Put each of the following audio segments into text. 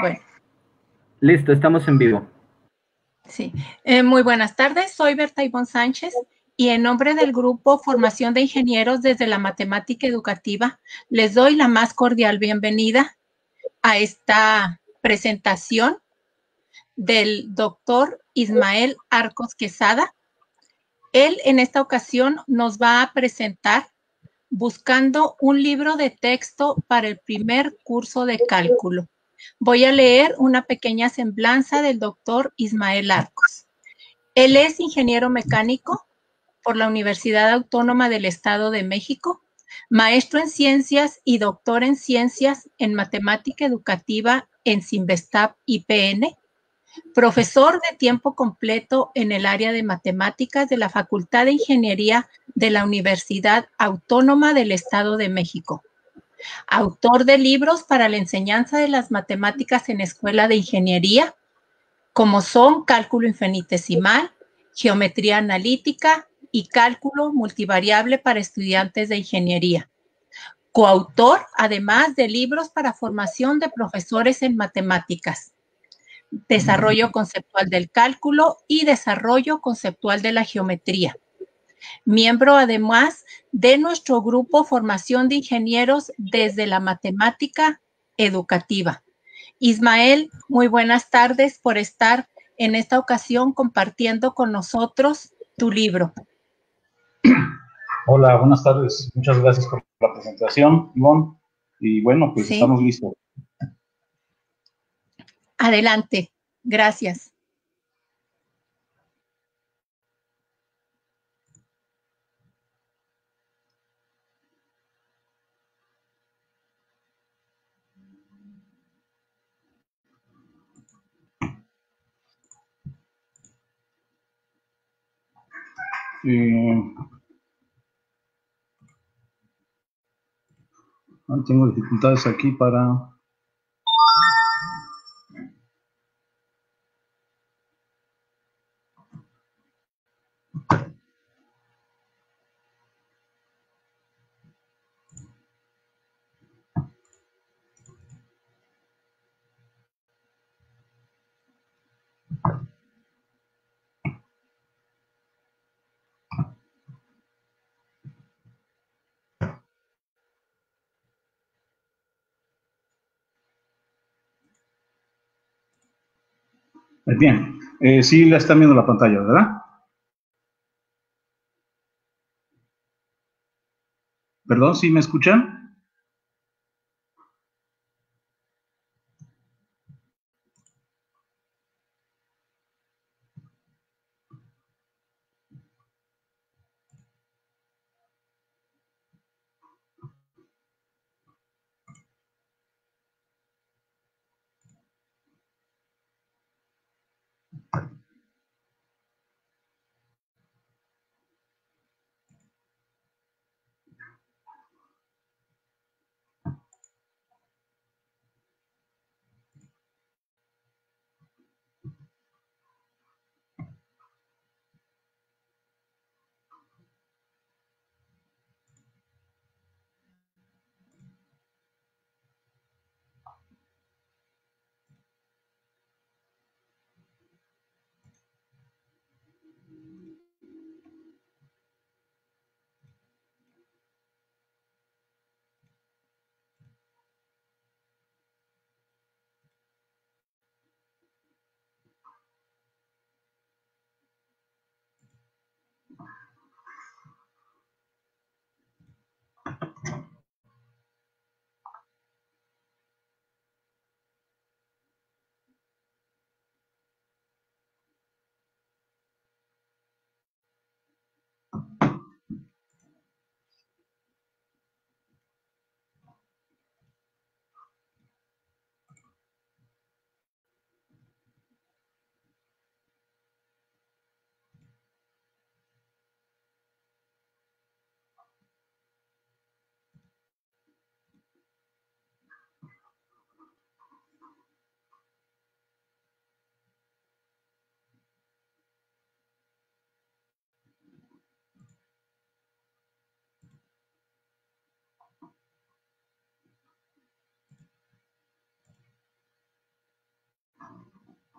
Bueno, Listo, estamos en vivo. sí. Muy buenas tardes, soy Berta Ivonne Sánchez y en nombre del Grupo Formación de Ingenieros desde la Matemática Educativa, les doy la más cordial bienvenida a esta presentación del doctor Ismael Arcos Quesada. Él en esta ocasión nos va a presentar Buscando un libro de texto para el primer curso de cálculo. Voy a leer una pequeña semblanza del doctor Ismael Arcos. Él es ingeniero mecánico por la Universidad Autónoma del Estado de México, maestro en ciencias y doctor en ciencias en matemática educativa en Cinvestav IPN, profesor de tiempo completo en el área de matemáticas de la Facultad de Ingeniería de la Universidad Autónoma del Estado de México, autor de libros para la enseñanza de las matemáticas en escuela de ingeniería, como son cálculo infinitesimal, geometría analítica y cálculo multivariable para estudiantes de ingeniería. Coautor, además, de libros para formación de profesores en matemáticas, desarrollo conceptual del cálculo y desarrollo conceptual de la geometría. Miembro, además, de nuestro grupo Formación de Ingenieros desde la Matemática Educativa. Ismael, muy buenas tardes por estar en esta ocasión compartiendo con nosotros tu libro. Hola, buenas tardes. Muchas gracias por la presentación, Ivonne. Y bueno, pues ¿Sí? Estamos listos. Adelante. Gracias. Tengo dificultades aquí para... Bien, sí la están viendo la pantalla, ¿verdad? Perdón, ¿sí me escuchan?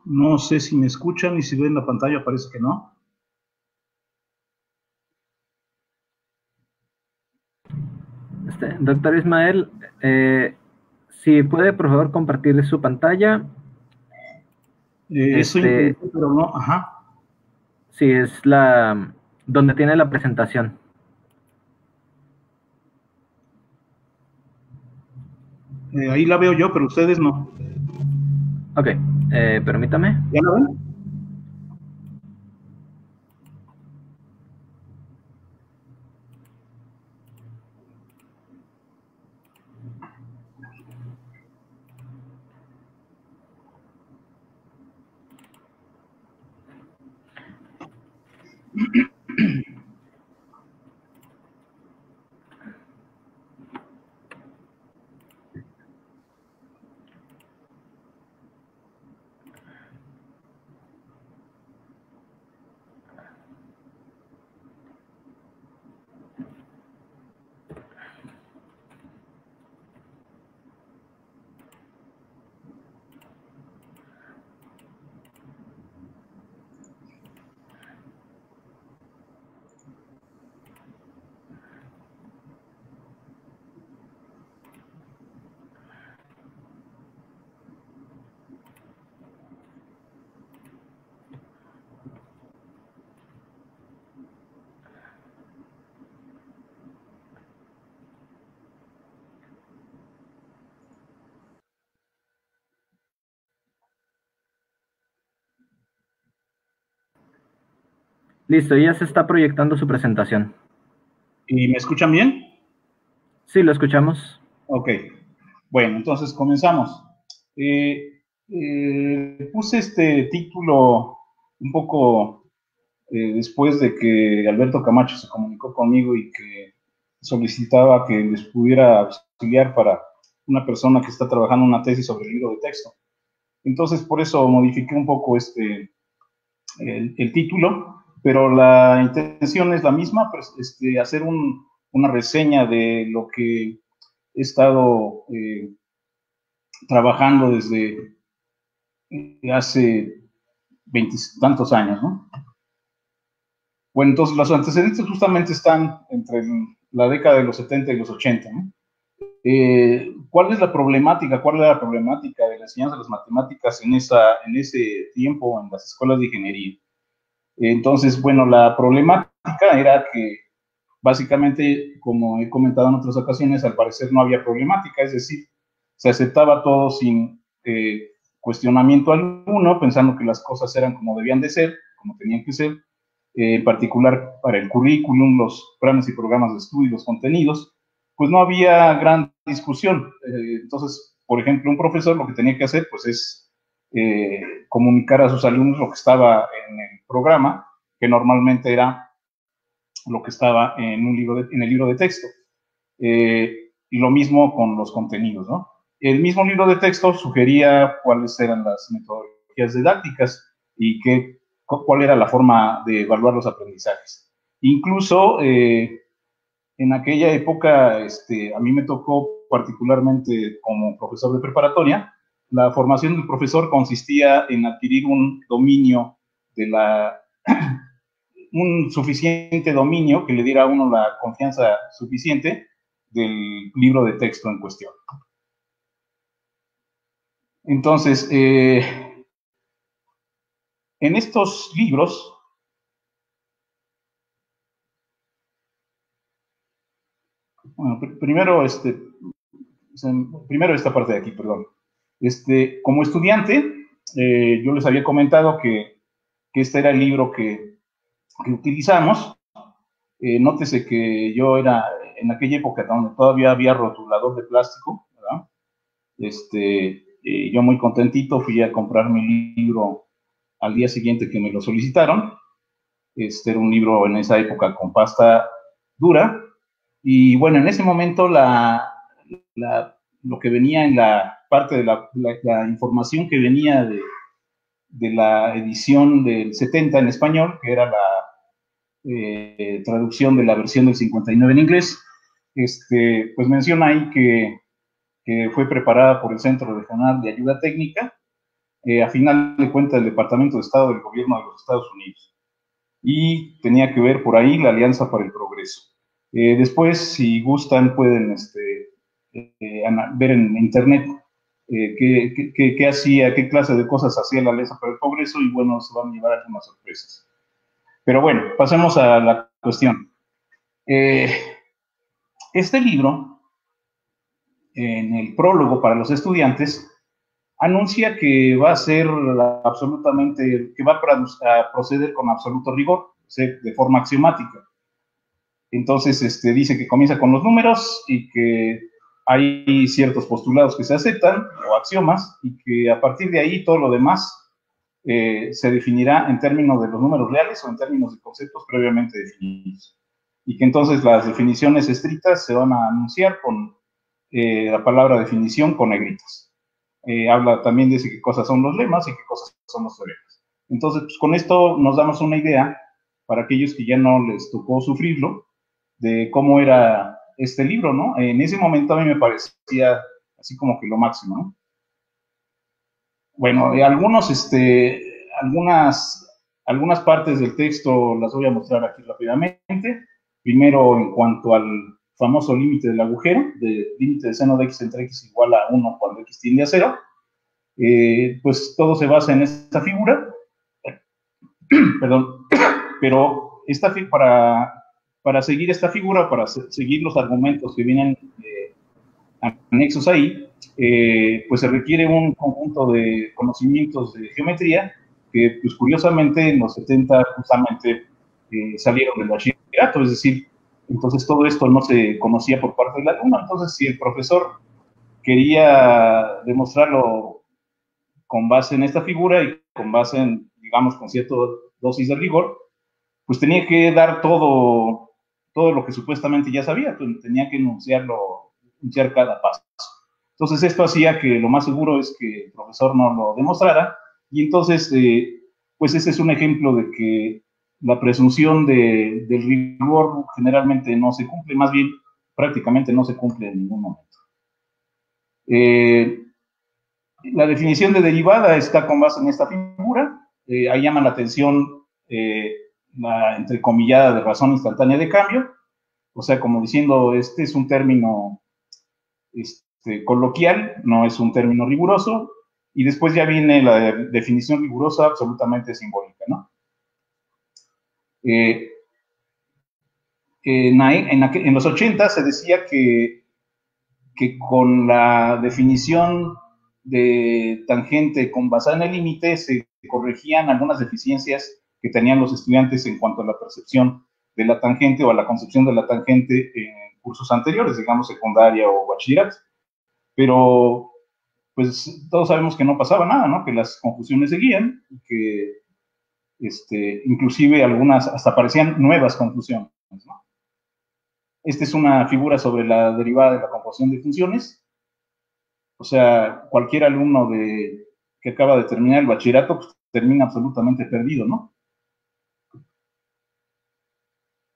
No sé si me escuchan y si ven la pantalla, parece que no. Doctor Ismael, si puede por favor compartir su pantalla. Eso intenté, pero no, ajá. Sí, es donde tiene la presentación. Ahí la veo yo, pero ustedes no. Ok, permítame. ¿Ya la ven? Listo, ya se está proyectando su presentación. ¿Y me escuchan bien? Sí, lo escuchamos. Ok. Bueno, entonces comenzamos. Puse este título un poco después de que Alberto Camacho se comunicó conmigo y que solicitaba que les pudiera auxiliar para una persona que está trabajando una tesis sobre el libro de texto. Entonces, por eso modifiqué un poco el título, pero la intención es la misma, pues, hacer una reseña de lo que he estado trabajando desde hace veintitantos años, ¿no? Bueno, entonces los antecedentes justamente están entre la década de los 70 y los 80, ¿no? ¿Cuál es la problemática? ¿Cuál era la problemática de la enseñanza de las matemáticas en ese tiempo en las escuelas de ingeniería? Entonces, bueno, la problemática era que básicamente, como he comentado en otras ocasiones, al parecer no había problemática, es decir, se aceptaba todo sin cuestionamiento alguno, pensando que las cosas eran como debían de ser, como tenían que ser, en particular para el currículum, los planes y programas de estudio y los contenidos, pues no había gran discusión. Entonces, por ejemplo, un profesor lo que tenía que hacer, pues es comunicar a sus alumnos lo que estaba en el programa, que normalmente era lo que estaba en el libro de texto. Y lo mismo con los contenidos, ¿no? El mismo libro de texto sugería cuáles eran las metodologías didácticas y cuál era la forma de evaluar los aprendizajes. Incluso en aquella época, a mí me tocó particularmente como profesor de preparatoria, la formación del profesor consistía en adquirir un dominio un suficiente dominio que le diera a uno la confianza suficiente del libro de texto en cuestión. Entonces, en estos libros, bueno, primero esta parte de aquí, perdón. Como estudiante, yo les había comentado que este era el libro que utilizamos. Nótese que yo era en aquella época donde todavía había rotulador de plástico, ¿verdad? Yo muy contentito fui a comprar mi libro al día siguiente que me lo solicitaron. Era un libro en esa época con pasta dura. Y bueno, en ese momento lo que venía en la parte de la información que venía de la edición del 70 en español, que era la traducción de la versión del 59 en inglés, pues menciona ahí que fue preparada por el Centro Regional de Ayuda Técnica a final de cuentas del Departamento de Estado del Gobierno de los Estados Unidos. Y tenía que ver por ahí la Alianza para el Progreso. Después, si gustan, pueden ver en internet qué hacía, qué clase de cosas hacía la Alianza para el Progreso, y bueno, se van a llevar algunas sorpresas. Pero bueno, pasemos a la cuestión. Este libro, en el prólogo para los estudiantes, anuncia que va a ser absolutamente, que va a proceder con absoluto rigor, de forma axiomática. Entonces, dice que comienza con los números y que hay ciertos postulados que se aceptan, o axiomas, y que a partir de ahí todo lo demás se definirá en términos de los números reales o en términos de conceptos previamente definidos. Y que entonces las definiciones estrictas se van a anunciar con la palabra definición con negritas. Habla también de qué cosas son los lemas y qué cosas son los teoremas. Entonces, pues, con esto nos damos una idea, para aquellos que ya no les tocó sufrirlo, de cómo era este libro, ¿no? En ese momento a mí me parecía así como que lo máximo, ¿no? Bueno, algunas partes del texto las voy a mostrar aquí rápidamente. Primero, en cuanto al famoso límite del agujero, límite de seno de x entre x igual a 1 cuando x tiende a 0, pues todo se basa en esta figura. Perdón, pero para seguir esta figura, para seguir los argumentos que vienen anexos ahí, pues se requiere un conjunto de conocimientos de geometría que, pues curiosamente, en los 70 justamente salieron del bachillerato, es decir, entonces todo esto no se conocía por parte del alumno. Entonces, si el profesor quería demostrarlo con base en esta figura y con base en, digamos, con cierta dosis de rigor, pues tenía que dar todo lo que supuestamente ya sabía, pues tenía que enunciar cada paso. Entonces esto hacía que lo más seguro es que el profesor no lo demostrara, y entonces, pues ese es un ejemplo de que la presunción del rigor generalmente no se cumple, más bien prácticamente no se cumple en ningún momento. La definición de derivada está con base en esta figura. Ahí llama la atención la entrecomillada de razón instantánea de cambio, o sea, como diciendo, este es un término coloquial, no es un término riguroso, y después ya viene la definición rigurosa absolutamente simbólica, ¿no? En los 80 se decía que con la definición de tangente con basada en el límite se corregían algunas deficiencias que tenían los estudiantes en cuanto a la percepción de la tangente o a la concepción de la tangente en cursos anteriores, digamos secundaria o bachillerato. Pero pues todos sabemos que no pasaba nada, ¿no? Que las confusiones seguían, que inclusive algunas hasta parecían nuevas confusiones, ¿no? Esta es una figura sobre la derivada de la composición de funciones. O sea, cualquier alumno que acaba de terminar el bachillerato, pues, termina absolutamente perdido, ¿no?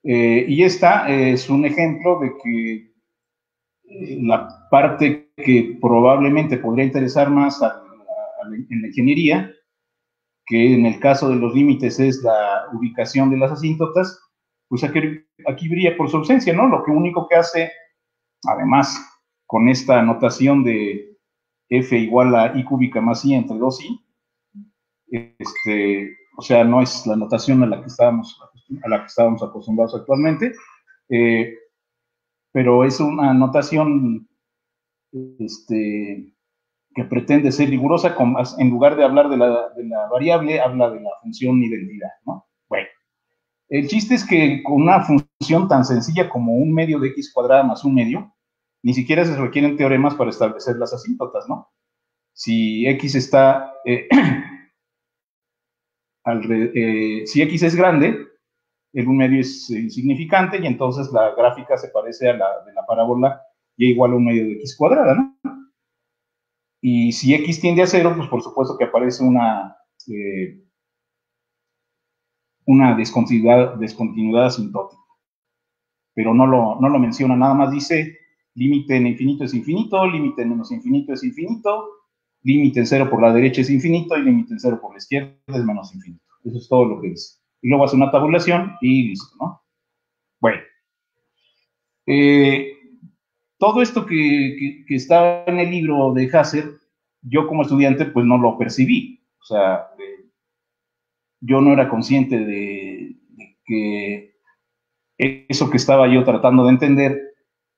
Y esta es un ejemplo de que la parte que probablemente podría interesar más en la ingeniería, que en el caso de los límites es la ubicación de las asíntotas, pues aquí brilla por su ausencia, ¿no? Lo único que hace, además, con esta notación de f igual a i cúbica más i entre 2i, o sea, no es la notación a la que estábamos acostumbrados actualmente, pero es una notación que pretende ser rigurosa, en lugar de hablar de la variable, habla de la función identidad, ¿no? Bueno, el chiste es que con una función tan sencilla como un medio de x cuadrada más un medio, ni siquiera se requieren teoremas para establecer las asíntotas, ¿no? Si x está, si x es grande, el un medio es insignificante, y entonces la gráfica se parece a la de la parábola y igual a un medio de x cuadrada, ¿no? Y si x tiende a 0, pues por supuesto que aparece una discontinuidad asintótica. Pero no lo menciona, nada más dice límite en infinito es infinito, límite en menos infinito es infinito, límite en cero por la derecha es infinito y límite en cero por la izquierda es menos infinito. Eso es todo lo que dice. Y luego hace una tabulación y listo, ¿no? Bueno. Todo esto que está en el libro de Husserl, yo como estudiante pues no lo percibí. O sea, yo no era consciente de que eso que estaba yo tratando de entender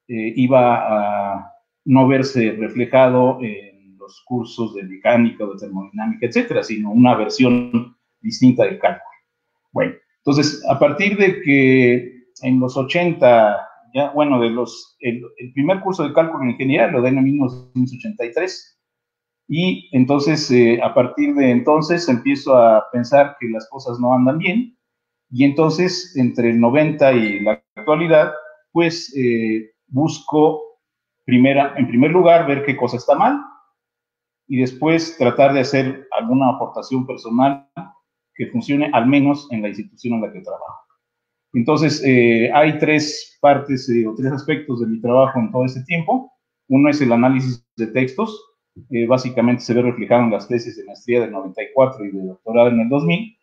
iba a no verse reflejado en los cursos de mecánica o de termodinámica, etcétera, sino una versión distinta del cálculo. Bueno, entonces, a partir de que en los 80, ya, bueno, el primer curso de cálculo en ingeniería lo den en 1983, y entonces, a partir de entonces, empiezo a pensar que las cosas no andan bien, y entonces, entre el 90 y la actualidad, pues, busco, en primer lugar, ver qué cosa está mal, y después tratar de hacer alguna aportación personal que funcione al menos en la institución en la que trabajo. Entonces, hay tres partes o tres aspectos de mi trabajo en todo este tiempo. Uno es el análisis de textos, básicamente se ve reflejado en las tesis de maestría del 94 y de doctorado en el 2000,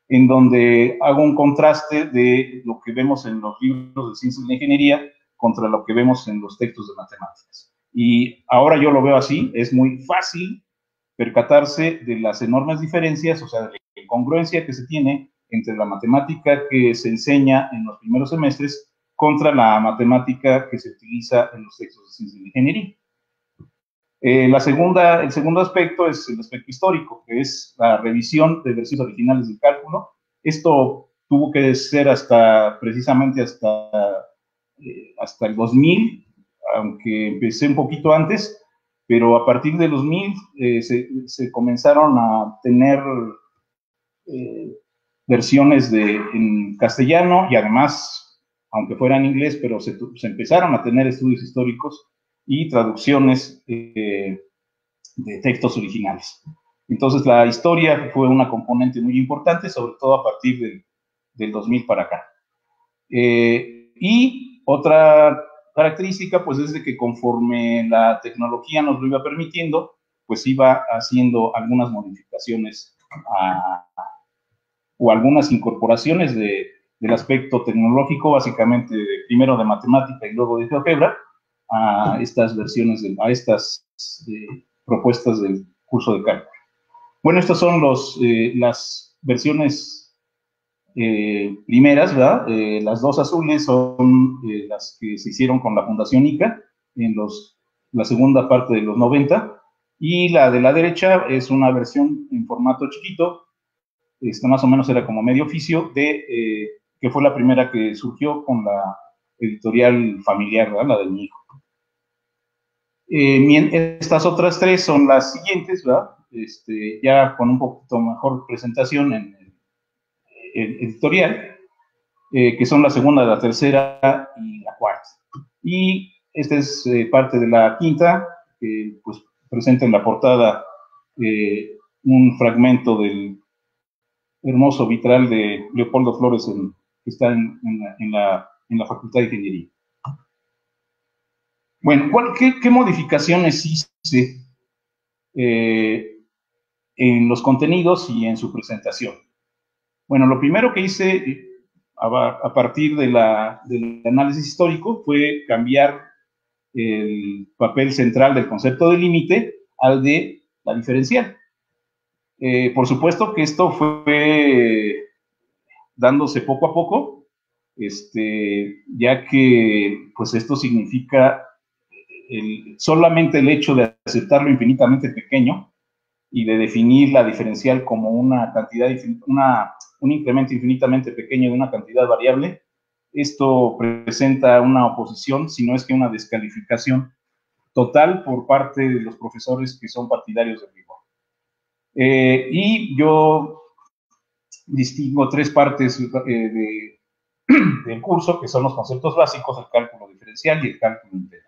en donde hago un contraste de lo que vemos en los libros de ciencias de la ingeniería contra lo que vemos en los textos de matemáticas. Y ahora yo lo veo así, es muy fácil percatarse de las enormes diferencias, o sea, de la incongruencia que se tiene entre la matemática que se enseña en los primeros semestres contra la matemática que se utiliza en los textos de ciencias de ingeniería. El segundo aspecto es el aspecto histórico, que es la revisión de versiones originales del cálculo. Esto tuvo que ser precisamente hasta el 2000, aunque empecé un poquito antes, pero a partir de los 2000 se comenzaron a tener versiones en castellano y además, aunque fuera en inglés, pero se empezaron a tener estudios históricos y traducciones de textos originales. Entonces la historia fue una componente muy importante, sobre todo a partir del 2000 para acá. Y otra característica, pues, es de que conforme la tecnología nos lo iba permitiendo, pues iba haciendo algunas modificaciones o algunas incorporaciones del aspecto tecnológico, básicamente primero de matemática y luego de GeoGebra, a estas versiones, a estas propuestas del curso de cálculo. Bueno, estas son las versiones primeras, ¿verdad? Las dos azules son las que se hicieron con la Fundación ICA en la segunda parte de los 90, y la de la derecha es una versión en formato chiquito, más o menos era como medio oficio, que fue la primera que surgió con la editorial familiar, ¿verdad? La de mi hijo. Estas otras tres son las siguientes, ¿verdad? Ya con un poquito mejor presentación en el editorial, que son la segunda, la tercera y la cuarta. Y esta es parte de la quinta, que pues presenta en la portada un fragmento del hermoso vitral de Leopoldo Flores que está en la Facultad de Ingeniería. Bueno, ¿qué modificaciones hice en los contenidos y en su presentación? Bueno, lo primero que hice a partir del análisis histórico fue cambiar el papel central del concepto de límite al de la diferencial. Por supuesto que esto fue dándose poco a poco, ya que pues esto significa solamente el hecho de aceptar lo infinitamente pequeño y de definir la diferencial como una cantidad, un incremento infinitamente pequeño de una cantidad variable. Esto presenta una oposición, si no es que una descalificación total por parte de los profesores que son partidarios del rigor. Y yo distingo tres partes del curso, que son los conceptos básicos, el cálculo diferencial y el cálculo integral.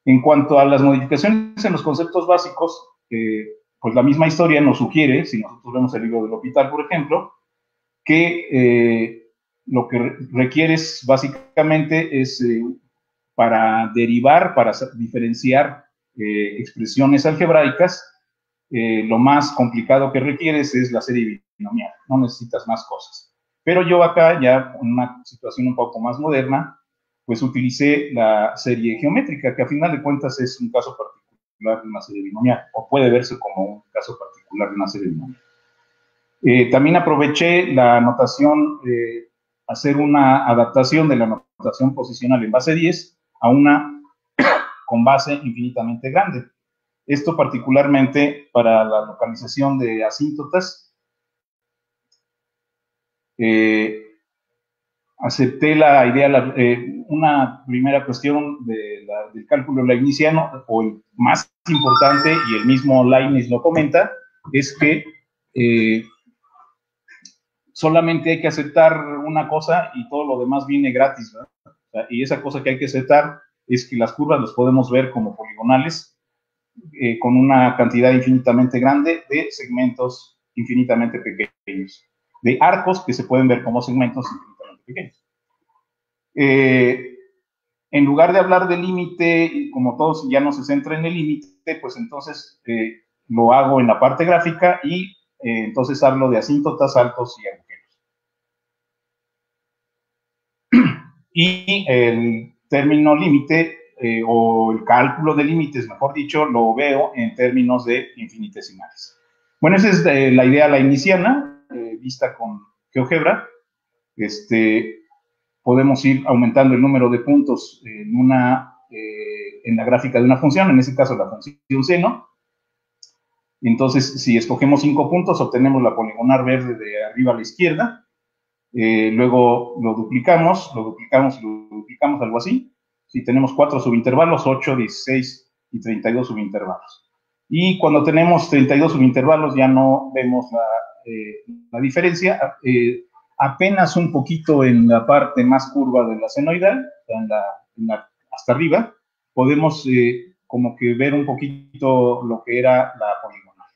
En cuanto a las modificaciones en los conceptos básicos, pues la misma historia nos sugiere, si nosotros vemos el libro del Hospital, por ejemplo, que lo que requieres básicamente es para derivar, para diferenciar expresiones algebraicas, lo más complicado que requieres es la serie binomial, no necesitas más cosas. Pero yo acá, ya en una situación un poco más moderna, pues utilicé la serie geométrica, que a final de cuentas es un caso particular de una serie binomial, o puede verse como un caso particular de una serie binomial. También aproveché la notación, hacer una adaptación de la notación posicional en base 10 a una con base infinitamente grande. Esto particularmente para la localización de asíntotas. Acepté la idea, una primera cuestión del cálculo leibniziano, o el más importante, y el mismo Leibniz lo comenta, es que solamente hay que aceptar una cosa y todo lo demás viene gratis, ¿verdad? O sea, y esa cosa que hay que aceptar es que las curvas las podemos ver como poligonales, con una cantidad infinitamente grande de segmentos infinitamente pequeños, de arcos que se pueden ver como segmentos infinitamente pequeños. En lugar de hablar del límite, y como todos ya no se centra en el límite, pues entonces lo hago en la parte gráfica y entonces hablo de asíntotas, saltos y agujeros. Y el término límite, o el cálculo de límites, mejor dicho, lo veo en términos de infinitesimales. Bueno, esa es la idea leibniziana, vista con GeoGebra. Podemos ir aumentando el número de puntos en la gráfica de una función, en este caso la función seno. Entonces, si escogemos 5 puntos, obtenemos la poligonal verde de arriba a la izquierda. Luego lo duplicamos, algo así. Si tenemos 4 subintervalos, 8, 16 y 32 subintervalos. Y cuando tenemos 32 subintervalos ya no vemos la diferencia. Apenas un poquito en la parte más curva de la senoidal, hasta arriba, podemos como que ver un poquito lo que era la poligonal.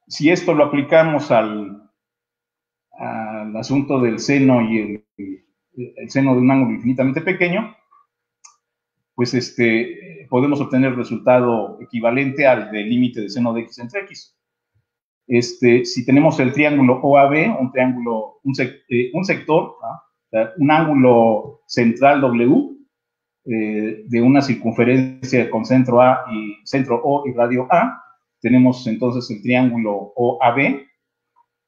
Si esto lo aplicamos al asunto del seno y el seno de un ángulo infinitamente pequeño, pues podemos obtener el resultado equivalente al del límite de seno de x entre x. Si tenemos el triángulo OAB, un sector, un ángulo central W, de una circunferencia con centro O y radio A, tenemos entonces el triángulo OAB,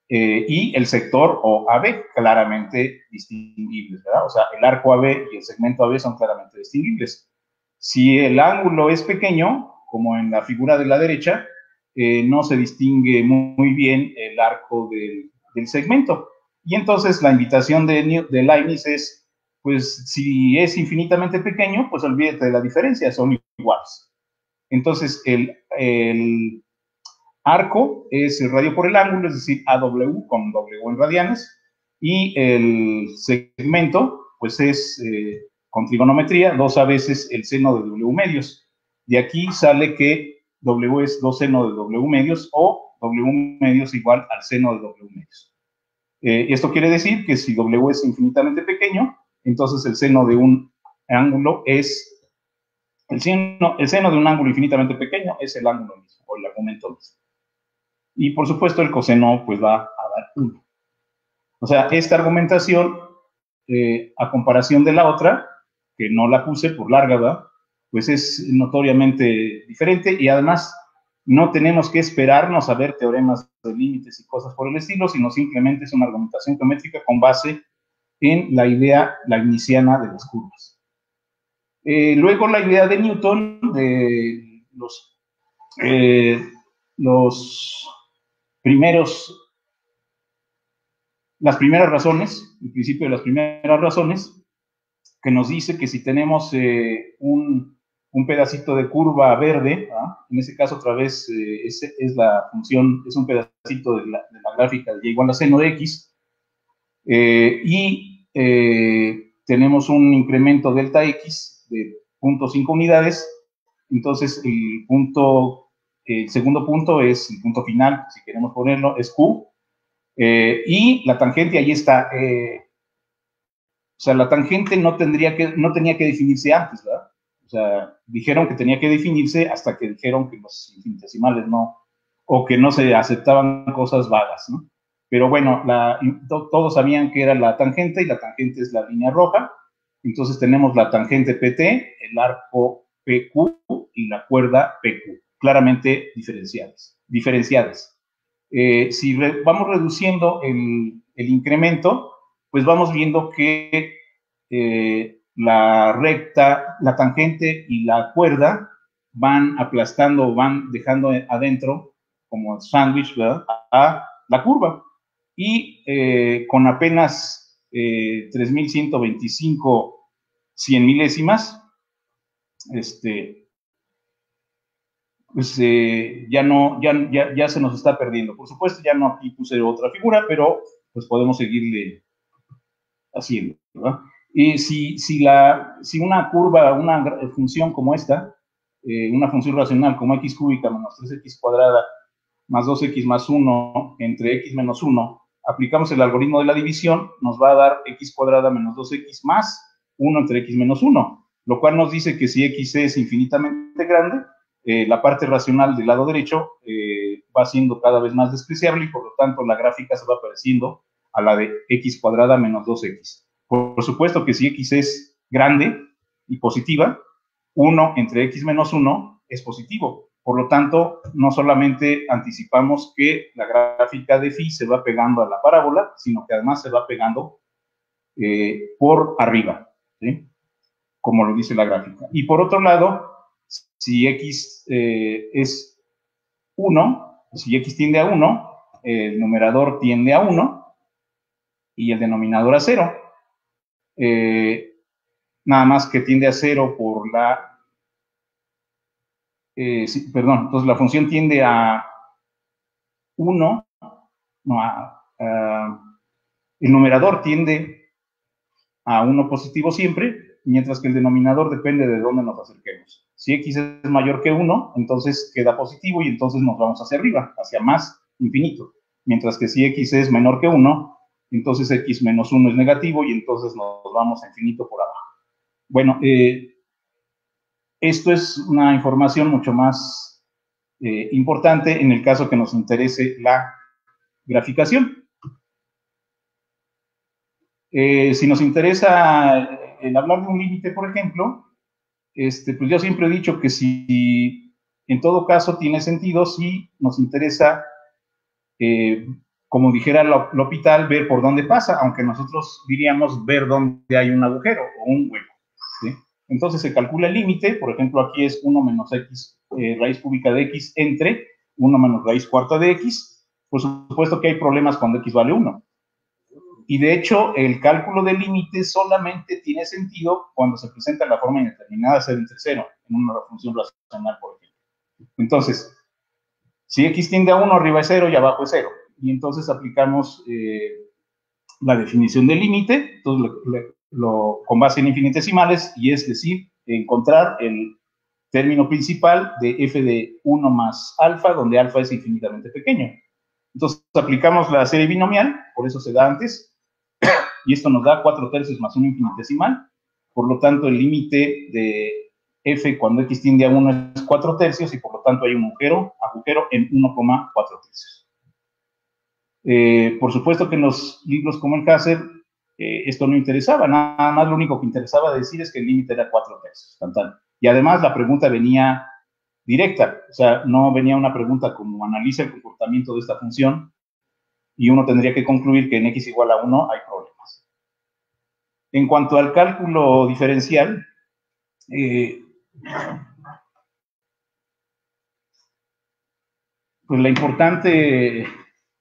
y el sector OAB, claramente distinguibles, ¿verdad? O sea, el arco AB y el segmento AB son claramente distinguibles. Si el ángulo es pequeño, como en la figura de la derecha, no se distingue muy bien el arco del segmento. Y entonces la invitación de Leibniz es, pues, si es infinitamente pequeño, pues olvídate de la diferencia, son iguales. Entonces, el arco es el radio por el ángulo, es decir, AW con W en radianes, y el segmento, pues es con trigonometría, 2 veces el seno de W medios. De aquí sale que W es 2 seno de W medios, o W medios igual al seno de W medios. Esto quiere decir que si W es infinitamente pequeño, entonces el seno de un ángulo es, el seno de un ángulo infinitamente pequeño es el ángulo mismo, o el argumento mismo. Y por supuesto el coseno pues va a dar 1. O sea, esta argumentación, a comparación de la otra, que no la puse por larga, ¿verdad? Pues es notoriamente diferente, y además no tenemos que esperarnos a ver teoremas de límites y cosas por el estilo, sino simplemente es una argumentación geométrica con base en la idea leibniziana de las curvas. Luego la idea de Newton, de las primeras razones, el principio de las primeras razones, que nos dice que si tenemos un pedacito de curva verde, en ese caso otra vez es la función, es un pedacito de la gráfica de y igual a seno de x, y tenemos un incremento delta x de 0.5 unidades, entonces el segundo punto es el punto final, si queremos ponerlo, es Q, y la tangente ahí está. O sea, la tangente no tenía que definirse antes, ¿verdad? O sea, dijeron que tenía que definirse hasta que dijeron que los infinitesimales no, o que no se aceptaban cosas vagas, ¿no? Pero bueno, todos sabían que era la tangente, y la tangente es la línea roja. Entonces tenemos la tangente PT, el arco PQ y la cuerda PQ, claramente diferenciadas. Si vamos reduciendo el incremento, pues vamos viendo que la recta, la tangente y la cuerda van aplastando, van dejando adentro, como sándwich, ¿verdad?, a la curva. Y con apenas 3.125 100 milésimas, pues ya se nos está perdiendo. Por supuesto, ya no aquí puse otra figura, pero pues podemos seguirle haciendo, ¿verdad? Y si una curva, una función como esta, una función racional como x cúbica menos 3x cuadrada más 2x más 1 entre x menos 1, aplicamos el algoritmo de la división, nos va a dar x cuadrada menos 2x más 1 entre x menos 1, lo cual nos dice que si x es infinitamente grande, la parte racional del lado derecho va siendo cada vez más despreciable, y por lo tanto la gráfica se va pareciendo a la de x cuadrada menos 2x. Por supuesto que si x es grande y positiva, 1 entre x menos 1 es positivo. Por lo tanto, no solamente anticipamos que la gráfica de phi se va pegando a la parábola, sino que además se va pegando por arriba, ¿sí?, como lo dice la gráfica. Y por otro lado, si x es 1, si x tiende a 1, el numerador tiende a 1 y el denominador a 0. Nada más que tiende a 0 por la... sí, perdón, entonces la función tiende a 1, el numerador tiende a 1 positivo siempre, mientras que el denominador depende de dónde nos acerquemos. Si x es mayor que 1, entonces queda positivo y entonces nos vamos hacia arriba, hacia más infinito. Mientras que si x es menor que 1, entonces x menos 1 es negativo y entonces nos vamos a infinito por abajo. Bueno, esto es una información mucho más importante en el caso que nos interese la graficación. Si nos interesa el hablar de un límite, por ejemplo, pues yo siempre he dicho que si en todo caso tiene sentido si nos interesa, como dijera L'Hopital, ver por dónde pasa, aunque nosotros diríamos ver dónde hay un agujero o un hueco, ¿sí? Entonces se calcula el límite, por ejemplo, aquí es 1 menos x, raíz cúbica de x entre 1 menos raíz cuarta de x. Por supuesto que hay problemas cuando x vale 1. Y de hecho, el cálculo del límite solamente tiene sentido cuando se presenta la forma indeterminada 0 entre 0, en una función racional, por ejemplo. Entonces, si x tiende a 1, arriba es 0 y abajo es 0. Y entonces aplicamos la definición del límite, entonces con base en infinitesimales, y es decir, encontrar el término principal de f de 1 más alfa, donde alfa es infinitamente pequeño. Entonces aplicamos la serie binomial, por eso se da antes, y esto nos da 4/3 más un infinitesimal. Por lo tanto, el límite de f cuando x tiende a 1 es 4/3, y por lo tanto hay un agujero en 1,4/3. Por supuesto que en los libros como el Hazer esto no interesaba, nada más lo único que interesaba decir es que el límite era 4/3. Y además la pregunta venía directa, o sea, no venía una pregunta como analiza el comportamiento de esta función, y uno tendría que concluir que en x igual a 1 hay problemas. En cuanto al cálculo diferencial, pues la importante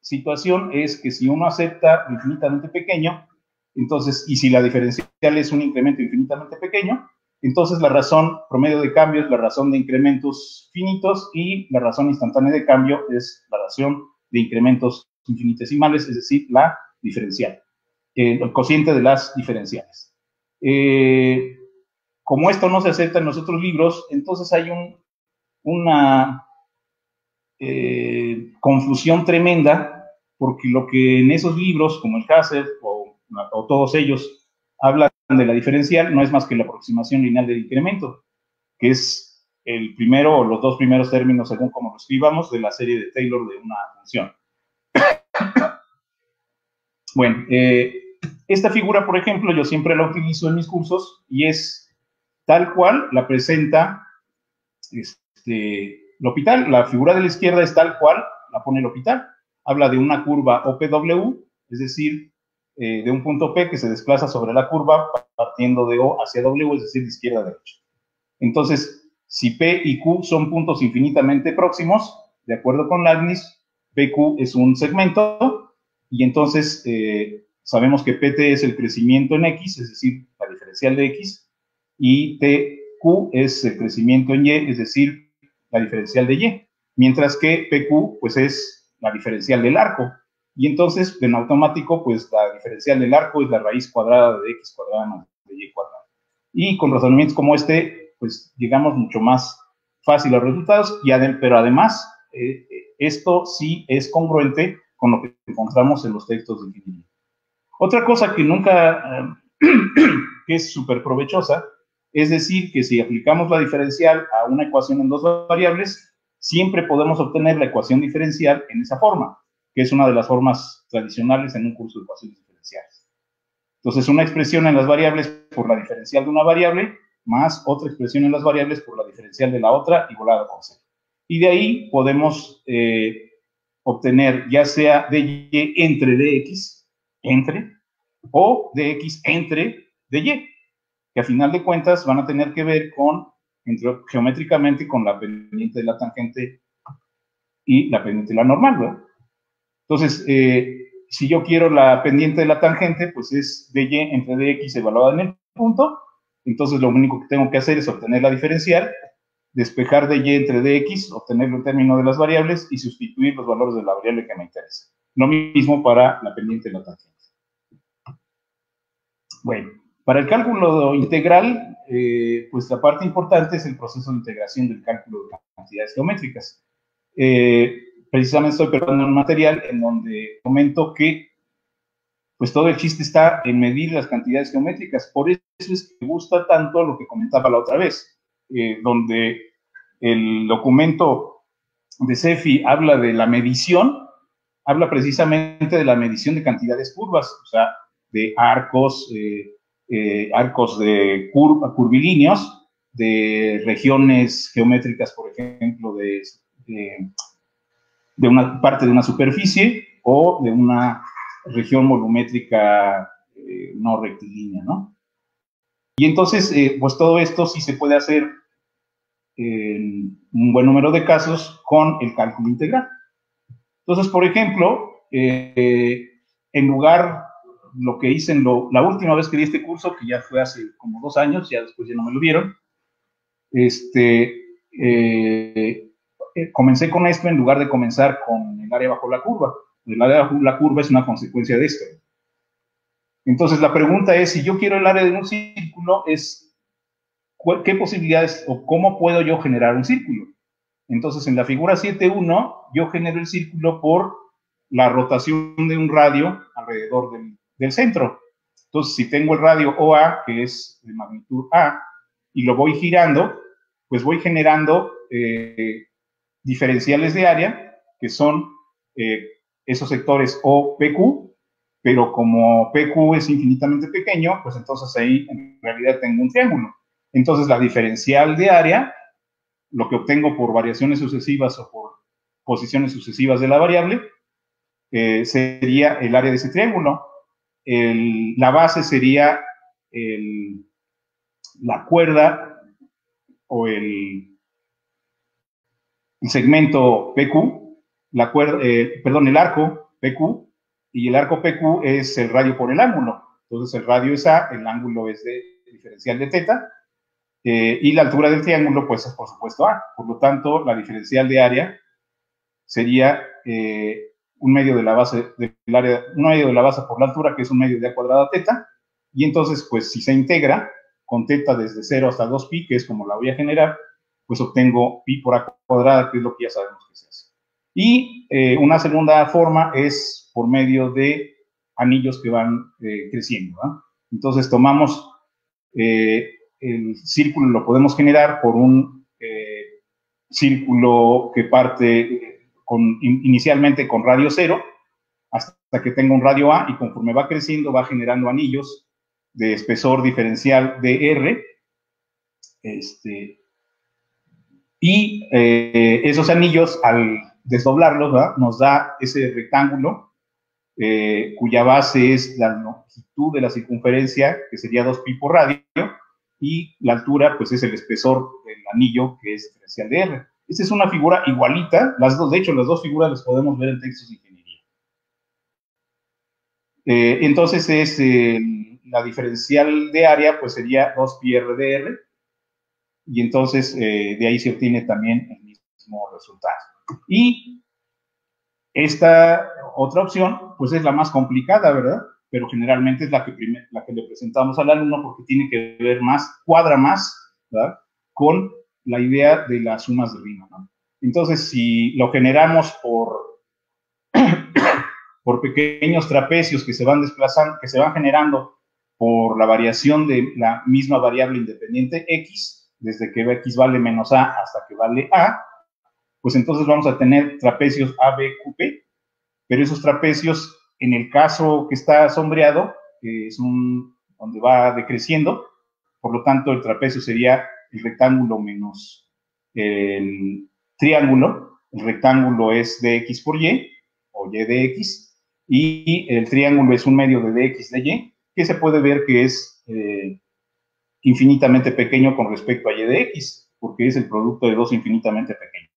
situación es que si uno acepta infinitamente pequeño, entonces, y si la diferencial es un incremento infinitamente pequeño, entonces la razón promedio de cambio es la razón de incrementos finitos, y la razón instantánea de cambio es la razón de incrementos infinitesimales, es decir, la diferencial, el cociente de las diferenciales. Como esto no se acepta en los otros libros, entonces hay una confusión tremenda, porque lo que en esos libros, como el Hazer o todos ellos, hablan de la diferencial, no es más que la aproximación lineal del incremento. que es el primero o los dos primeros términos, según como lo escribamos, de la serie de Taylor de una función. Bueno, esta figura, por ejemplo, yo siempre la utilizo en mis cursos y es tal cual la presenta L'Hopital. La figura de la izquierda es tal cual la pone L'Hopital. Habla de una curva OPW, es decir, de un punto P que se desplaza sobre la curva partiendo de O hacia W, es decir, de izquierda a derecha. Entonces, si P y Q son puntos infinitamente próximos, de acuerdo con Leibniz, PQ es un segmento, y entonces sabemos que PT es el crecimiento en X, es decir, la diferencial de X, y TQ es el crecimiento en Y, es decir, la diferencial de Y, mientras que PQ, pues, es la diferencial del arco. Y entonces, en automático, pues, la diferencial del arco es la raíz cuadrada de X cuadrada más de Y cuadrada. Y con razonamientos como este, pues, llegamos mucho más fácil a los resultados, pero además, esto sí es congruente con lo que encontramos en los textos de ingeniería. Otra cosa que nunca, que es súper provechosa, es decir, que si aplicamos la diferencial a una ecuación en dos variables, siempre podemos obtener la ecuación diferencial en esa forma, que es una de las formas tradicionales en un curso de ecuaciones diferenciales. Entonces, una expresión en las variables por la diferencial de una variable, más otra expresión en las variables por la diferencial de la otra, igualada con cero. Y de ahí podemos obtener ya sea dy entre dx, o dx entre dy, que a final de cuentas van a tener que ver con, geométricamente, con la pendiente de la tangente y la pendiente de la normal, ¿verdad? Entonces, si yo quiero la pendiente de la tangente, pues es dy entre dx evaluada en el punto. Entonces, lo único que tengo que hacer es obtener la diferencial, despejar dy entre dx, obtenerlo en términos de las variables y sustituir los valores de la variable que me interesa. Lo mismo para la pendiente de la tangente. Bueno, para el cálculo integral, pues la parte importante es el proceso de integración del cálculo de cantidades geométricas. Precisamente estoy preparando un material en donde comento que pues todo el chiste está en medir las cantidades geométricas. Por eso es que me gusta tanto lo que comentaba la otra vez, donde el documento de CEFI habla de la medición, habla precisamente de la medición de cantidades curvas, o sea, de arcos de curvilíneos, de regiones geométricas, por ejemplo, de una parte de una superficie o de una región volumétrica no rectilínea, ¿no? Y entonces, pues todo esto sí se puede hacer en un buen número de casos con el cálculo integral. Entonces, por ejemplo, en lugar, lo que hice la última vez que di este curso, que ya fue hace como 2 años, ya después ya no me lo vieron, comencé con esto en lugar de comenzar con el área bajo la curva. El área bajo la curva es una consecuencia de esto. Entonces, la pregunta es, si yo quiero el área de un círculo, ¿qué posibilidades o cómo puedo yo generar un círculo? Entonces, en la figura 7.1, yo genero el círculo por la rotación de un radio alrededor del centro. Entonces, si tengo el radio OA, que es de magnitud A, y lo voy girando, pues voy generando diferenciales de área, que son esos sectores OPQ, pero como PQ es infinitamente pequeño, pues entonces ahí en realidad tengo un triángulo. Entonces, la diferencial de área, lo que obtengo por variaciones sucesivas o por posiciones sucesivas de la variable, sería el área de ese triángulo. La base sería la cuerda o el segmento PQ, el arco PQ, y el arco PQ es el radio por el ángulo. Entonces, el radio es A, el ángulo es de diferencial de teta, y la altura del triángulo, pues, es por supuesto A. Por lo tanto, la diferencial de área sería un medio de la base por la altura, que es un medio de A cuadrada teta, y entonces, pues, si se integra con teta desde 0 hasta 2pi, que es como la voy a generar, pues obtengo pi por A cuadrada, que es lo que ya sabemos que se hace. Y una segunda forma es por medio de anillos que van creciendo, ¿no? Entonces, tomamos el círculo lo podemos generar por un círculo que parte inicialmente con radio 0, hasta que tenga un radio A, y conforme va creciendo va generando anillos de espesor diferencial DR, y esos anillos, al desdoblarlos, ¿verdad?, nos da ese rectángulo, cuya base es la longitud de la circunferencia, que sería 2pi por radio, y la altura, pues, es el espesor del anillo, que es diferencial de R. Esta es una figura igualita, de hecho, las dos figuras las podemos ver en textos de ingeniería. Entonces, la diferencial de área, pues, sería 2pi R de R, y entonces de ahí se obtiene también el mismo resultado. Y esta otra opción, pues, es la más complicada, ¿verdad? Pero generalmente es la que le presentamos al alumno, porque tiene que ver más, cuadra más, ¿verdad?, con la idea de las sumas de rima, ¿no? Entonces, si lo generamos por pequeños trapecios que se van desplazando, que se van generando por la variación de la misma variable independiente x, desde que x vale menos a hasta que vale a, pues entonces vamos a tener trapecios A, B, Q, P, pero esos trapecios, en el caso que está sombreado, que es donde va decreciendo, por lo tanto el trapecio sería el rectángulo menos el triángulo. El rectángulo es dx por y, o y de x, y el triángulo es un medio de dx de y, que se puede ver que es infinitamente pequeño con respecto a y de x, porque es el producto de dos infinitamente pequeños.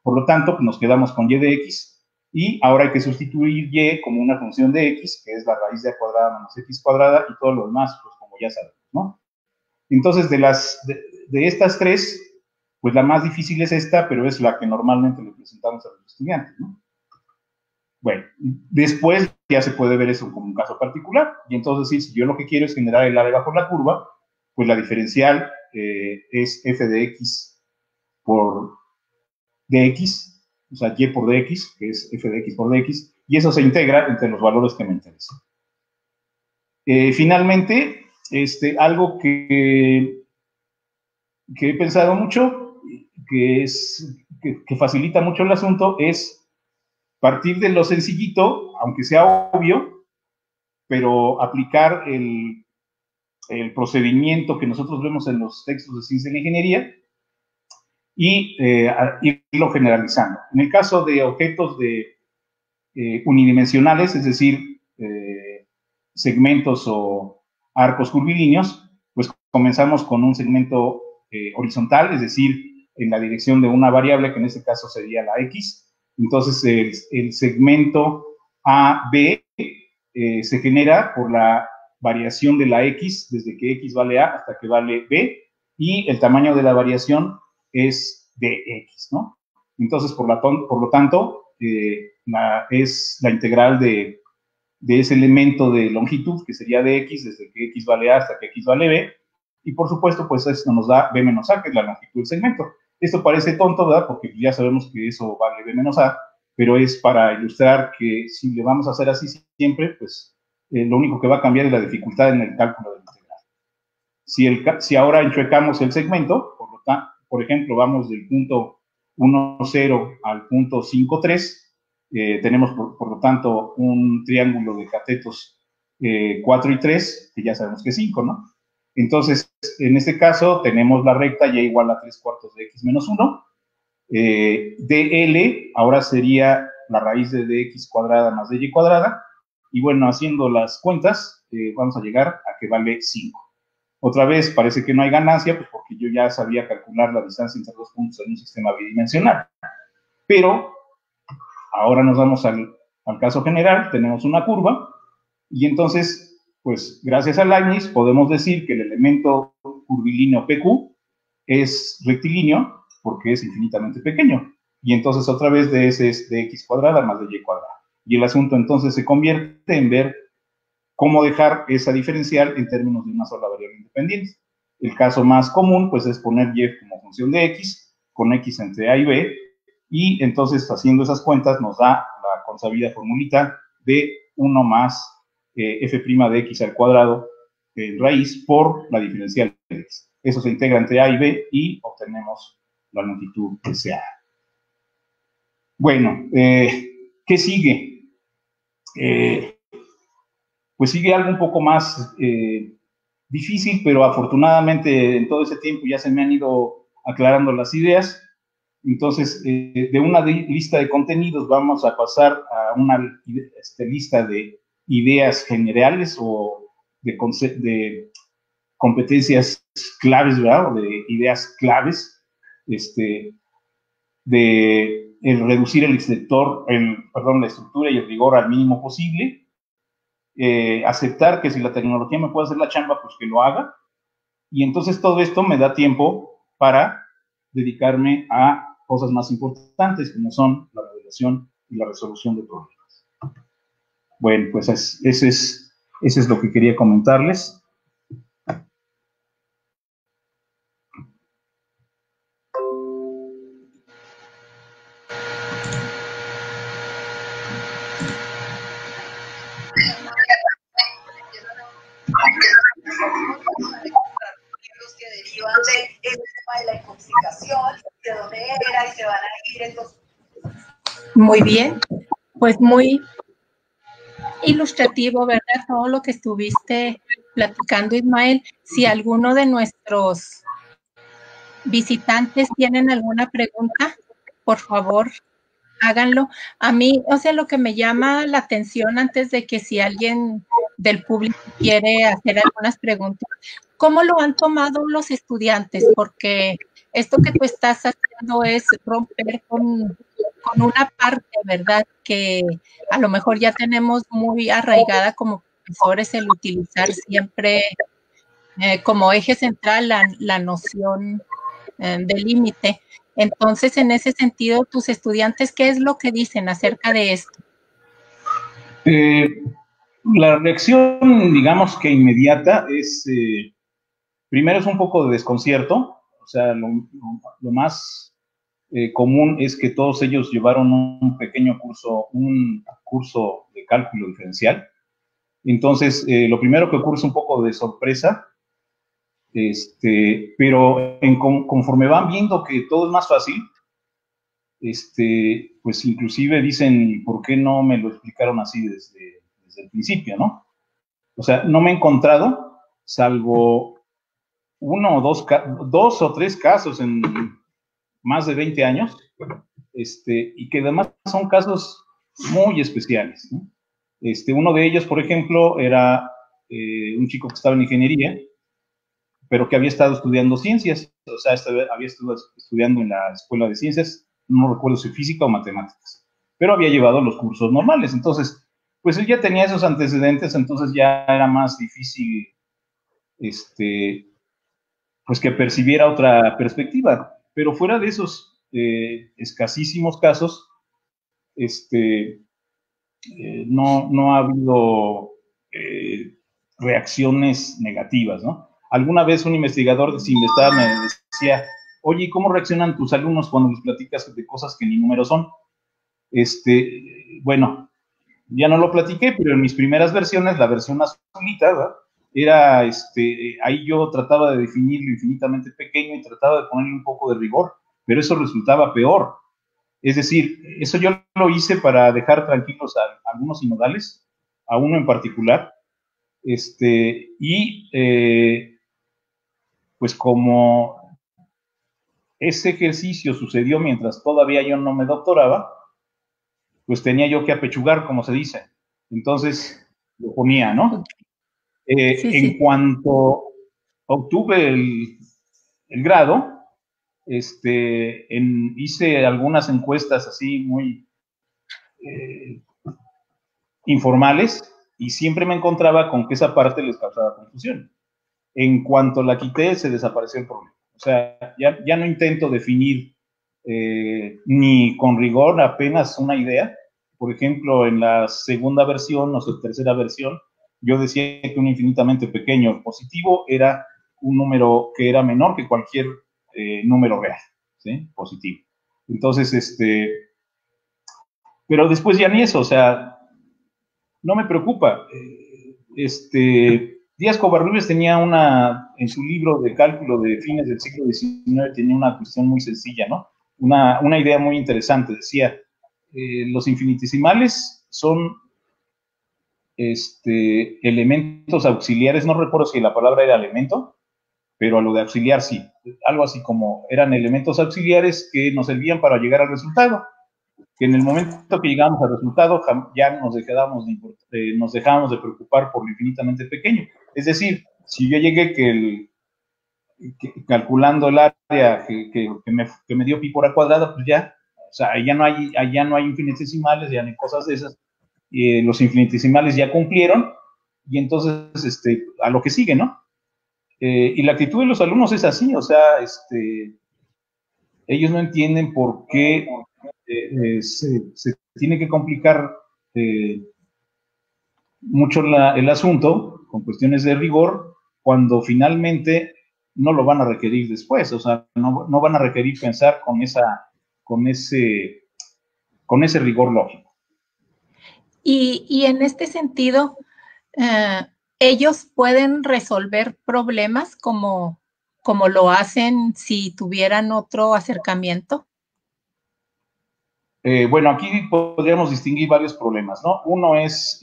Por lo tanto, nos quedamos con y de x, y ahora hay que sustituir y como una función de x, que es la raíz de a cuadrada menos x cuadrada, y todo lo demás, pues, como ya sabemos, ¿no? Entonces, de estas tres, pues la más difícil es esta, pero es la que normalmente le presentamos a los estudiantes, ¿no? Bueno, después ya se puede ver eso como un caso particular, y entonces, sí, si yo lo que quiero es generar el área bajo la curva, pues la diferencial es f de x por dx, o sea, y por dx, que es f de x por dx, y eso se integra entre los valores que me interesan. Finalmente, algo que he pensado mucho, que facilita mucho el asunto, es partir de lo sencillito, aunque sea obvio, pero aplicar el procedimiento que nosotros vemos en los textos de ciencia de la ingeniería y irlo generalizando. En el caso de objetos unidimensionales, es decir, segmentos o arcos curvilíneos, pues comenzamos con un segmento horizontal, es decir, en la dirección de una variable, que en este caso sería la x. Entonces, el segmento AB se genera por la variación de la x, desde que x vale a hasta que vale b, y el tamaño de la variación es dx, ¿no? Entonces, por lo tanto, es la integral de ese elemento de longitud, que sería dx, desde que x vale a hasta que x vale b, y por supuesto, pues esto nos da b menos a, que es la longitud del segmento. Esto parece tonto, ¿verdad?, porque ya sabemos que eso vale b menos a, pero es para ilustrar que si le vamos a hacer así siempre, pues lo único que va a cambiar es la dificultad en el cálculo de la integral. Si ahora enchuecamos el segmento, por ejemplo, vamos del punto 1, 0 al punto 5, 3, tenemos por lo tanto un triángulo de catetos 4 y 3, que ya sabemos que es 5, ¿no? Entonces, en este caso, tenemos la recta y igual a 3/4 de x menos 1. dl ahora sería la raíz de dx cuadrada más dy cuadrada. Y bueno, haciendo las cuentas, vamos a llegar a que vale 5. Otra vez, parece que no hay ganancia, pues porque yo ya sabía calcular la distancia entre dos puntos en un sistema bidimensional. Pero ahora nos vamos al caso general, tenemos una curva, y entonces, pues gracias a Leibniz podemos decir que el elemento curvilíneo PQ es rectilíneo porque es infinitamente pequeño. Y entonces otra vez de ese es de x cuadrada más de y cuadrada. Y el asunto entonces se convierte en ver cómo dejar esa diferencial en términos de una sola variable independiente. El caso más común, pues, es poner y como función de x, con x entre a y b, y entonces haciendo esas cuentas nos da la consabida formulita de 1 más f' de x al cuadrado en raíz por la diferencial de x. eso se integra entre A y B y obtenemos la longitud SA. Bueno, ¿qué sigue? Pues sigue algo un poco más difícil, pero afortunadamente en todo ese tiempo ya se me han ido aclarando las ideas. Entonces, de una lista de contenidos vamos a pasar a una lista de ideas generales o de competencias claves, ¿verdad? O de ideas claves, de reducir la estructura y el rigor al mínimo posible, aceptar que si la tecnología me puede hacer la chamba, pues que lo haga, y entonces todo esto me da tiempo para dedicarme a cosas más importantes, como son la modelación y la resolución de problemas. Bueno, pues ese es lo que quería comentarles. Que derivan del tema de la intoxicación, de dónde era y se van a ir entonces. Muy bien, pues muy ilustrativo, ¿verdad? Todo lo que estuviste platicando, Ismael. Si alguno de nuestros visitantes tienen alguna pregunta, por favor, háganlo. A mí, o sea, lo que me llama la atención antes de que si alguien del público quiere hacer algunas preguntas, ¿cómo lo han tomado los estudiantes? Porque esto que tú estás haciendo es romper con una parte, ¿verdad? Que a lo mejor ya tenemos muy arraigada como profesores el utilizar siempre como eje central la noción del límite. Entonces, en ese sentido, tus estudiantes, ¿qué es lo que dicen acerca de esto? La reacción, digamos que inmediata, es, primero es un poco de desconcierto, o sea, lo más común es que todos ellos llevaron un curso de cálculo diferencial. Entonces, lo primero que ocurre es un poco de sorpresa, pero conforme van viendo que todo es más fácil, pues inclusive dicen, ¿por qué no me lo explicaron así desde el principio, no? O sea, no me he encontrado, salvo uno o dos o tres casos en más de 20 años, y que además son casos muy especiales, ¿no? Uno de ellos, por ejemplo, era un chico que estaba en ingeniería, pero que había estado estudiando ciencias, o sea, había estado estudiando en la escuela de ciencias, no recuerdo si física o matemáticas, pero había llevado los cursos normales. Entonces, pues él ya tenía esos antecedentes, entonces ya era más difícil, pues que percibiera otra perspectiva. Pero fuera de esos escasísimos casos, no ha habido reacciones negativas, ¿no? Alguna vez un investigador de Simvestar me decía, oye, ¿cómo reaccionan tus alumnos cuando les platicas de cosas que ni números son? Bueno, ya no lo platiqué, pero en mis primeras versiones, la versión azulita, ¿verdad? Era, ahí yo trataba de definirlo infinitamente pequeño y trataba de ponerle un poco de rigor, pero eso resultaba peor. Es decir, eso yo lo hice para dejar tranquilos a algunos sinodales, a uno en particular, pues como ese ejercicio sucedió mientras todavía yo no me doctoraba, pues tenía yo que apechugar, como se dice. Entonces, lo ponía, ¿no? En cuanto obtuve el grado, hice algunas encuestas así muy informales y siempre me encontraba con que esa parte les causaba confusión. En cuanto la quité, se desapareció el problema. O sea, ya no intento definir ni con rigor apenas una idea. Por ejemplo, en la segunda versión o tercera versión, yo decía que un infinitamente pequeño positivo era un número que era menor que cualquier número real, ¿sí? Positivo. Entonces, pero después ya ni eso, o sea, no me preocupa. Díaz Covarrubias tenía en su libro de cálculo de fines del siglo XIX, tenía una cuestión muy sencilla, ¿no? Una idea muy interesante. Decía, los infinitesimales son elementos auxiliares, no recuerdo si la palabra era elemento, pero a lo de auxiliar sí, algo así como eran elementos auxiliares que nos servían para llegar al resultado, que en el momento que llegamos al resultado ya nos dejábamos de preocupar por lo infinitamente pequeño. Es decir, si yo llegué calculando el área que me dio pi por a cuadrada, pues ya, o sea, allá no hay infinitesimales, ya no hay cosas de esas, los infinitesimales ya cumplieron, y entonces a lo que sigue, ¿no? Y la actitud de los alumnos es así, o sea, ellos no entienden por qué se tiene que complicar mucho el asunto con cuestiones de rigor, cuando finalmente no lo van a requerir después, o sea, no van a requerir pensar con ese rigor lógico. Y en este sentido, ellos pueden resolver problemas como lo hacen si tuvieran otro acercamiento. Bueno, aquí podríamos distinguir varios problemas, ¿no? Uno es,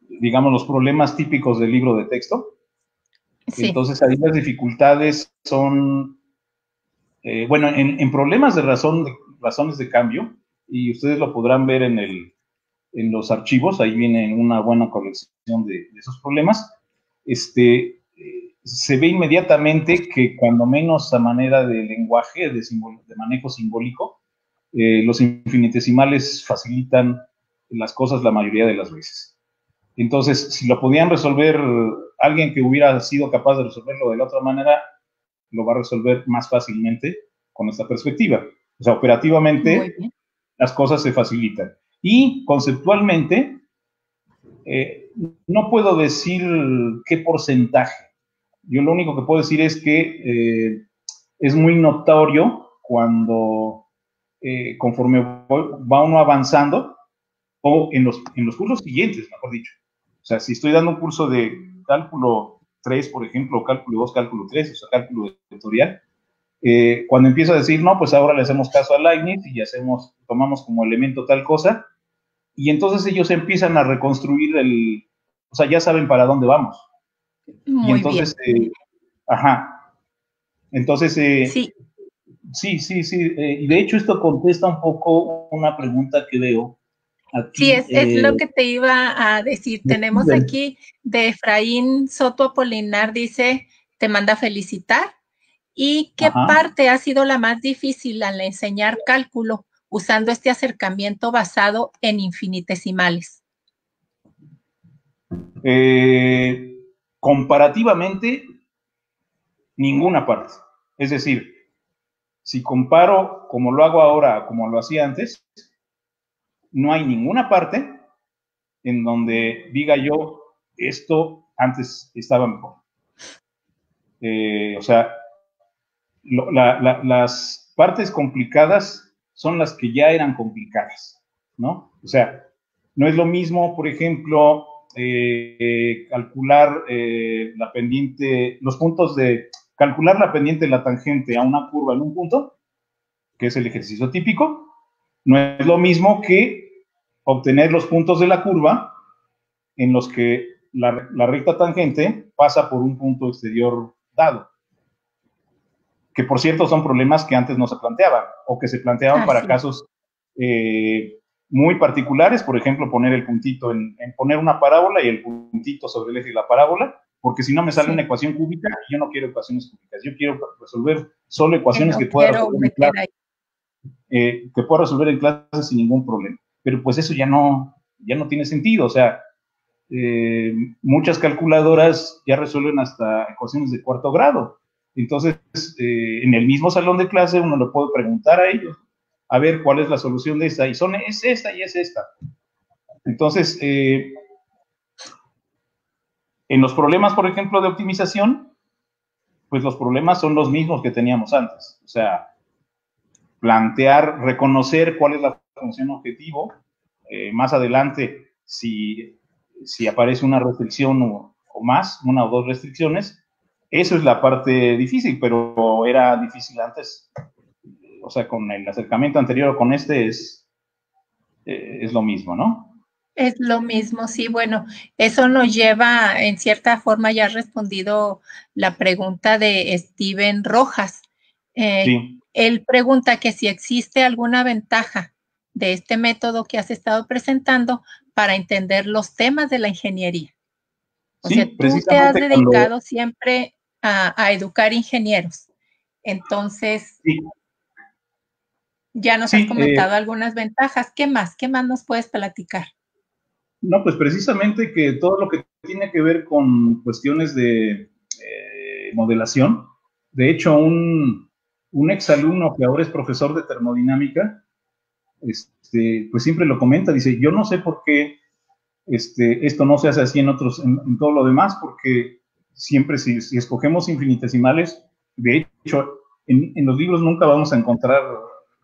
digamos, los problemas típicos del libro de texto. Sí. Entonces, ahí las dificultades son, bueno, en problemas de razones de cambio, y ustedes lo podrán ver en los archivos, ahí viene una buena colección de esos problemas, se ve inmediatamente que cuando menos a manera de lenguaje, de manejo simbólico, los infinitesimales facilitan las cosas la mayoría de las veces. Entonces, si lo podían resolver alguien que hubiera sido capaz de resolverlo de la otra manera, lo va a resolver más fácilmente con esta perspectiva. O sea, operativamente, las cosas se facilitan. Y conceptualmente, no puedo decir qué porcentaje. Yo lo único que puedo decir es que es muy notorio cuando, conforme va uno avanzando, o en los cursos siguientes, mejor dicho. O sea, si estoy dando un curso de cálculo 3, por ejemplo, o cálculo 2, cálculo 3, o sea, cálculo vectorial, cuando empiezo a decir, no, pues ahora le hacemos caso a Leibniz y tomamos como elemento tal cosa, y entonces ellos empiezan a reconstruir o sea, ya saben para dónde vamos. Muy y entonces, bien. Ajá. Entonces, sí. Sí, y de hecho esto contesta un poco una pregunta que veo aquí. Sí, es lo que te iba a decir. Tenemos aquí de Efraín Soto Apolinar, dice, te manda felicitar. ¿Y qué parte ha sido la más difícil al enseñar cálculo usando este acercamiento basado en infinitesimales? Comparativamente, ninguna parte. Es decir, si comparo como lo hago ahora, como lo hacía antes, no hay ninguna parte en donde diga yo, esto antes estaba mejor. O sea, las partes complicadas son las que ya eran complicadas, ¿no? O sea, no es lo mismo, por ejemplo, calcular la pendiente, calcular la pendiente de la tangente a una curva en un punto, que es el ejercicio típico. No es lo mismo que obtener los puntos de la curva en los que la recta tangente pasa por un punto exterior dado. Que por cierto son problemas que antes no se planteaban, o que se planteaban para casos muy particulares, por ejemplo, poner el puntito poner una parábola y el puntito sobre el eje de la parábola, porque si no me sale una ecuación cúbica, y yo no quiero ecuaciones cúbicas, yo quiero resolver solo ecuaciones que pueda resolver en clase sin ningún problema. Pero pues eso ya no tiene sentido, o sea, muchas calculadoras ya resuelven hasta ecuaciones de cuarto grado. Entonces, en el mismo salón de clase uno le puede preguntar a ellos, a ver cuál es la solución de esta, y es esta y es esta. Entonces, en los problemas, por ejemplo, de optimización, pues los problemas son los mismos que teníamos antes. O sea, reconocer cuál es la función objetivo. Más adelante, si si aparece una restricción o más, una o dos restricciones, eso es la parte difícil, pero era difícil antes. O sea, con el acercamiento anterior o con este es lo mismo, ¿no? Es lo mismo, sí, bueno, eso nos lleva, en cierta forma, ya has respondido la pregunta de Steven Rojas. Sí. Él pregunta que si existe alguna ventaja de este método que has estado presentando para entender los temas de la ingeniería. O sea, Sí, tú te has precisamente dedicado siempre a educar ingenieros. Entonces, sí, ya nos has comentado algunas ventajas. ¿Qué más? ¿Qué más nos puedes platicar? No, pues precisamente que todo lo que tiene que ver con cuestiones de modelación. De hecho, un exalumno que ahora es profesor de termodinámica, pues siempre lo comenta, dice, yo no sé por qué esto no se hace así en todo lo demás, porque siempre si escogemos infinitesimales, de hecho, en los libros nunca vamos a encontrar,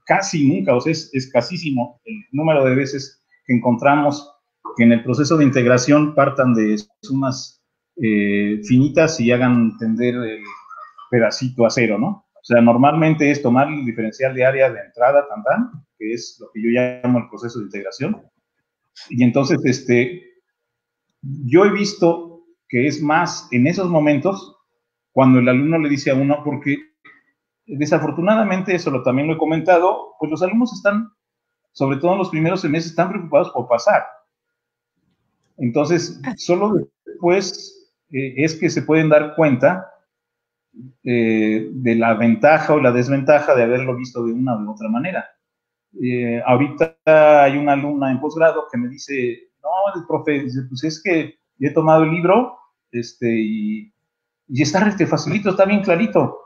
casi nunca, o sea, es escasísimo el número de veces que encontramos que en el proceso de integración partan de sumas finitas y hagan tender el pedacito a cero, ¿no? O sea, normalmente es tomar el diferencial de área de entrada, que es lo que yo llamo el proceso de integración. Y entonces, yo he visto que es más en esos momentos cuando el alumno le dice a uno, porque desafortunadamente, eso también lo he comentado, pues los alumnos están, sobre todo en los primeros semestres, están preocupados por pasar. Entonces, solo después es que se pueden dar cuenta de la ventaja o la desventaja de haberlo visto de una u otra manera. Ahorita hay una alumna en posgrado que me dice, no, el profe, pues es que he tomado el libro y está facilito, está bien clarito,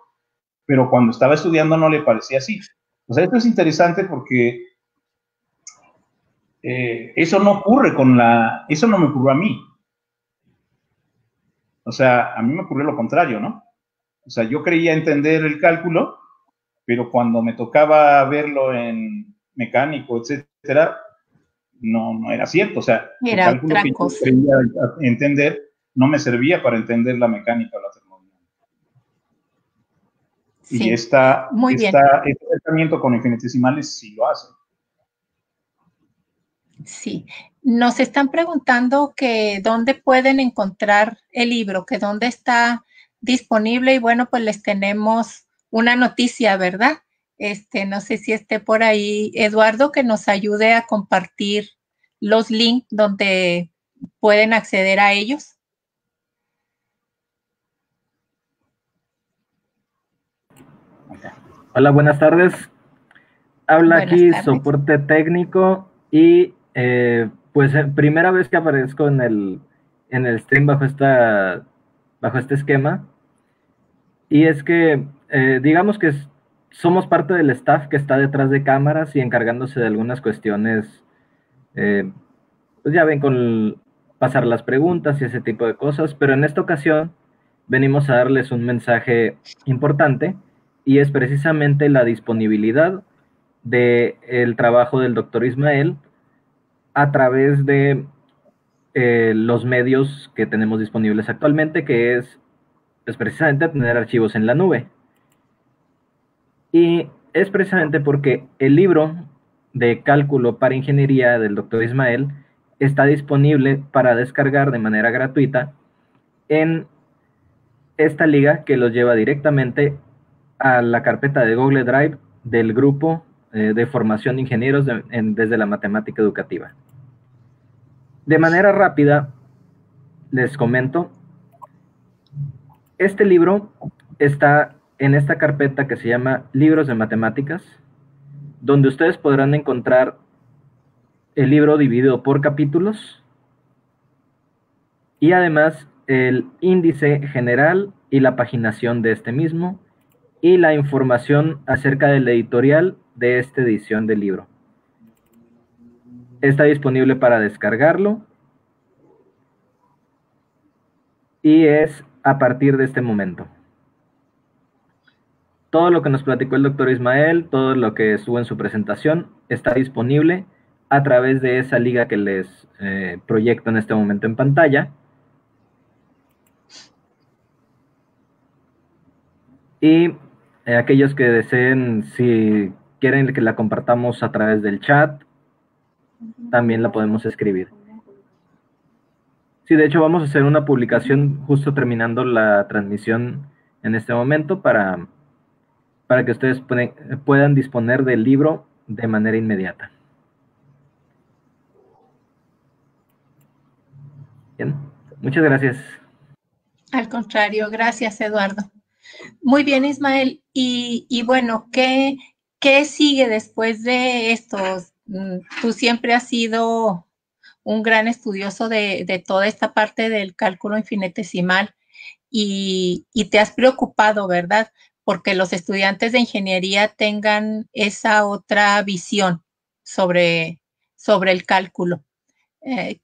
pero cuando estaba estudiando no le parecía así. O sea, esto es interesante porque eso no ocurre eso no me ocurrió a mí. O sea, a mí me ocurrió lo contrario, ¿no? O sea, yo creía entender el cálculo, pero cuando me tocaba verlo en mecánico, etcétera, no era cierto. O sea, el cálculo que yo creía entender no me servía para entender la mecánica o la termodinámica. Sí, y este tratamiento con infinitesimales sí lo hace. Sí. Nos están preguntando que dónde pueden encontrar el libro, que dónde está disponible y bueno, pues les tenemos una noticia, ¿verdad? No sé si esté por ahí Eduardo, que nos ayude a compartir los links donde pueden acceder a ellos. Hola, buenas tardes. Habla aquí soporte técnico y pues primera vez que aparezco en el stream bajo este esquema. Y es que digamos que somos parte del staff que está detrás de cámaras y encargándose de algunas cuestiones, pues ya ven, con pasar las preguntas y ese tipo de cosas, pero en esta ocasión venimos a darles un mensaje importante y es precisamente la disponibilidad del trabajo del doctor Ismael a través de los medios que tenemos disponibles actualmente, que es pues, precisamente tener archivos en la nube. Y es precisamente porque el libro de cálculo para ingeniería del doctor Ismael está disponible para descargar de manera gratuita en esta liga que los lleva directamente a la carpeta de Google Drive del grupo de formación de ingenieros desde la matemática educativa. De manera rápida, les comento, este libro está en esta carpeta que se llama Libros de Matemáticas, donde ustedes podrán encontrar el libro dividido por capítulos y además el índice general y la paginación de este mismo y la información acerca del editorial de esta edición del libro. Está disponible para descargarlo y es a partir de este momento. Todo lo que nos platicó el doctor Ismael, todo lo que estuvo en su presentación, está disponible a través de esa liga que les proyecto en este momento en pantalla. Y aquellos que deseen, si quieren que la compartamos a través del chat, también la podemos escribir. Sí, de hecho vamos a hacer una publicación justo terminando la transmisión en este momento para que ustedes puedan disponer del libro de manera inmediata. Bien, muchas gracias. Al contrario, gracias, Eduardo. Muy bien, Ismael. Y bueno, ¿qué sigue después de esto? Tú siempre has sido un gran estudioso de toda esta parte del cálculo infinitesimal y te has preocupado, ¿verdad? Porque los estudiantes de ingeniería tengan esa otra visión sobre el cálculo.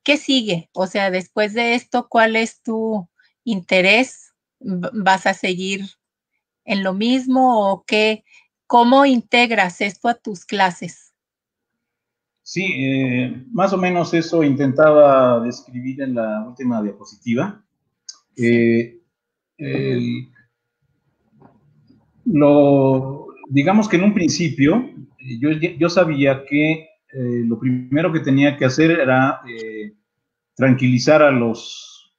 ¿Qué sigue? O sea, después de esto, ¿cuál es tu interés? ¿Vas a seguir en lo mismo o qué? ¿Cómo integras esto a tus clases? Sí, más o menos eso intentaba describir en la última diapositiva. Sí. Digamos que en un principio yo sabía que lo primero que tenía que hacer era tranquilizar a los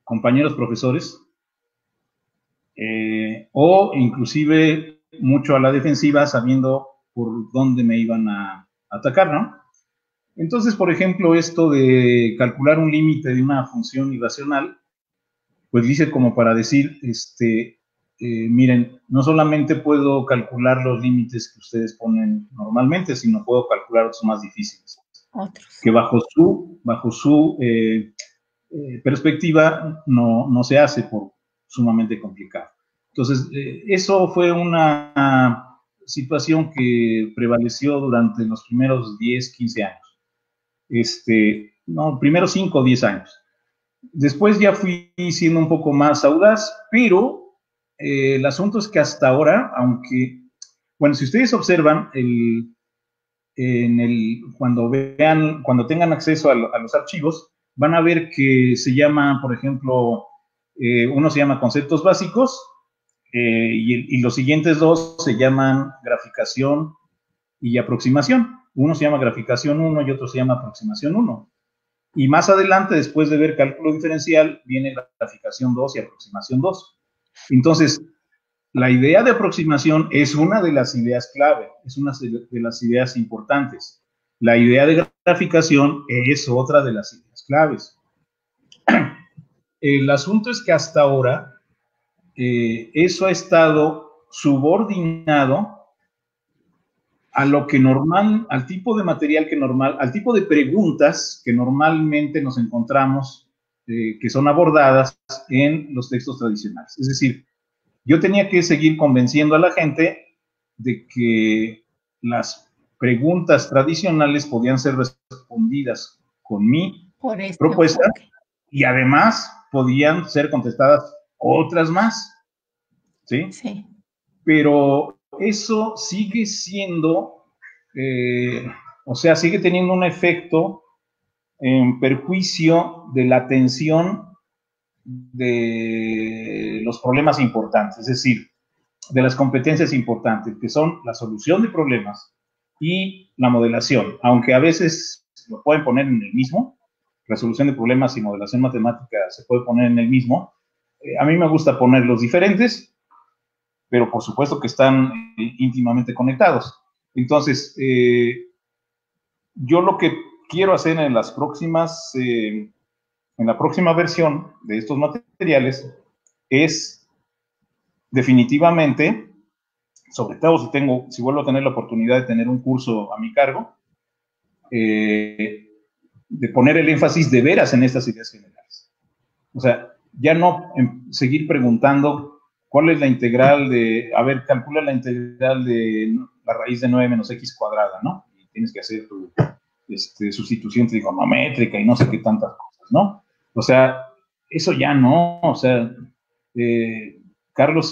compañeros profesores o inclusive mucho a la defensiva sabiendo por dónde me iban a atacar, ¿no? Entonces, por ejemplo, esto de calcular un límite de una función irracional, pues dice como para decir, miren, no solamente puedo calcular los límites que ustedes ponen normalmente, sino puedo calcular otros más difíciles. Otros. Que bajo su perspectiva no se hace por sumamente complicado. Entonces, eso fue una situación que prevaleció durante los primeros 10, 15 años. Primeros 5 o 10 años. Después ya fui siendo un poco más audaz, pero el asunto es que hasta ahora, aunque, bueno, si ustedes observan, cuando tengan acceso a los archivos, van a ver que se llama, por ejemplo, uno se llama conceptos básicos y los siguientes dos se llaman graficación y aproximación. Uno se llama graficación 1 y otro se llama aproximación 1. Y más adelante, después de ver cálculo diferencial, viene la graficación 2 y aproximación 2. Entonces, la idea de aproximación es una de las ideas clave, es una de las ideas importantes. La idea de graficación es otra de las ideas claves. El asunto es que hasta ahora eso ha estado subordinado a lo que al tipo de material al tipo de preguntas que normalmente nos encontramos, que son abordadas en los textos tradicionales. Es decir, yo tenía que seguir convenciendo a la gente de que las preguntas tradicionales podían ser respondidas con mi propuesta y además podían ser contestadas otras más. ¿Sí? Sí. Pero eso sigue siendo, sigue teniendo un efecto en perjuicio de la atención de los problemas importantes, es decir, de las competencias importantes, que son la solución de problemas y la modelación, aunque a veces lo pueden poner en el mismo, resolución de problemas y modelación matemática se puede poner en el mismo, a mí me gusta ponerlos diferentes, pero por supuesto que están íntimamente conectados. Entonces, yo lo que quiero hacer en la próxima versión de estos materiales es definitivamente, sobre todo si vuelvo a tener la oportunidad de tener un curso a mi cargo, de poner el énfasis de veras en estas ideas generales. O sea, ya no seguir preguntando ¿cuál es la integral calcula la integral de la raíz de 9 menos x cuadrada, ¿no? Y tienes que hacer tu sustitución trigonométrica y no sé qué tantas cosas, ¿no? O sea, eso ya no, o sea, Carlos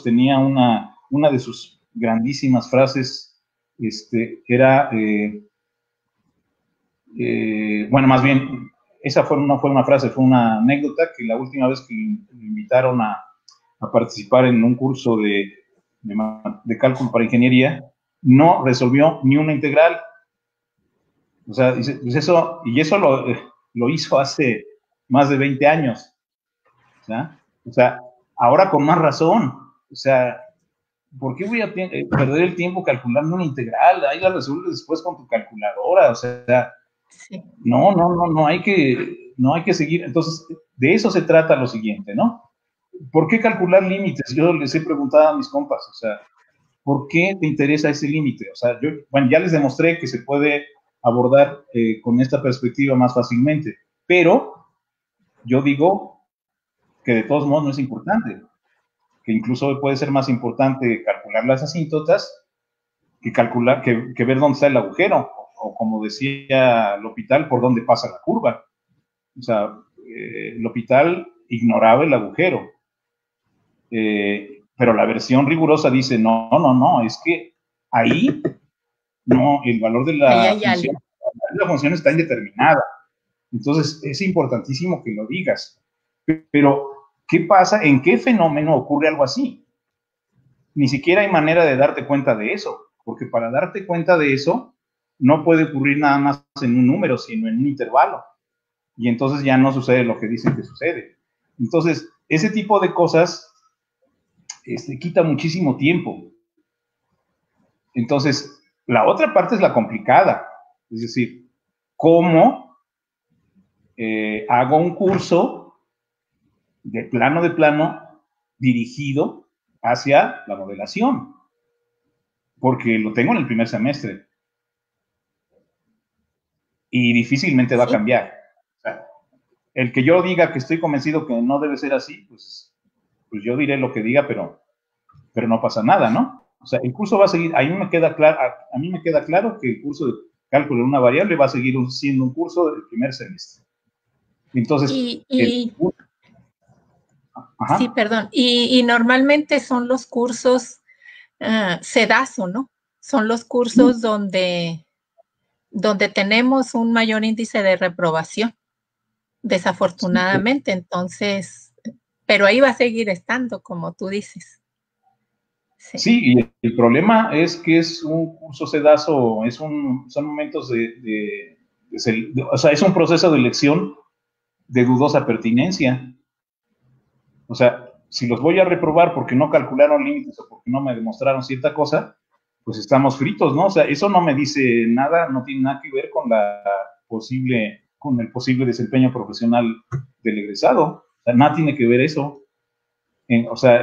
tenía una de sus grandísimas frases, que era, bueno, más bien, esa no fue una frase, fue una anécdota, que la última vez que me invitaron a participar en un curso de cálculo para ingeniería, no resolvió ni una integral. O sea, pues eso lo hizo hace más de 20 años. O sea, ahora con más razón. O sea, ¿por qué voy a perder el tiempo calculando una integral? Ahí la resuelves después con tu calculadora. O sea, sí. No hay que seguir. Entonces, de eso se trata lo siguiente, ¿no? ¿Por qué calcular límites? Yo les he preguntado a mis compas, o sea, ¿por qué te interesa ese límite? O sea, bueno, ya les demostré que se puede abordar con esta perspectiva más fácilmente, pero yo digo que de todos modos no es importante, que incluso puede ser más importante calcular las asíntotas que ver dónde está el agujero, o como decía L'Hopital, por dónde pasa la curva. O sea, L'Hopital ignoraba el agujero. Pero la versión rigurosa dice, no, es que ahí, no, el valor de la función está indeterminada. Entonces, es importantísimo que lo digas. Pero, ¿qué pasa? ¿En qué fenómeno ocurre algo así? Ni siquiera hay manera de darte cuenta de eso, porque para darte cuenta de eso, no puede ocurrir nada más en un número, sino en un intervalo. Y entonces ya no sucede lo que dicen que sucede. Entonces, ese tipo de cosas quita muchísimo tiempo. Entonces, la otra parte es la complicada. Es decir, ¿cómo hago un curso de plano dirigido hacia la modelación? Porque lo tengo en el primer semestre. Y difícilmente va a cambiar. O sea, el que yo diga que estoy convencido que no debe ser así, pues yo diré lo que diga, pero no pasa nada, ¿no? O sea, el curso va a seguir, a mí me queda claro que el curso de cálculo de una variable va a seguir siendo un curso del primer semestre. Entonces, sí, perdón, y normalmente son los cursos SEDASO, ¿no? Son los cursos donde tenemos un mayor índice de reprobación, desafortunadamente. Entonces, pero ahí va a seguir estando, como tú dices. Sí, y el problema es que es un curso SEDASO, son momentos o sea, es un proceso de elección de dudosa pertinencia. O sea, si los voy a reprobar porque no calcularon límites o porque no me demostraron cierta cosa, pues estamos fritos, ¿no? O sea, eso no me dice nada, no tiene nada que ver con el posible desempeño profesional del egresado. O sea, nada tiene que ver eso. O sea,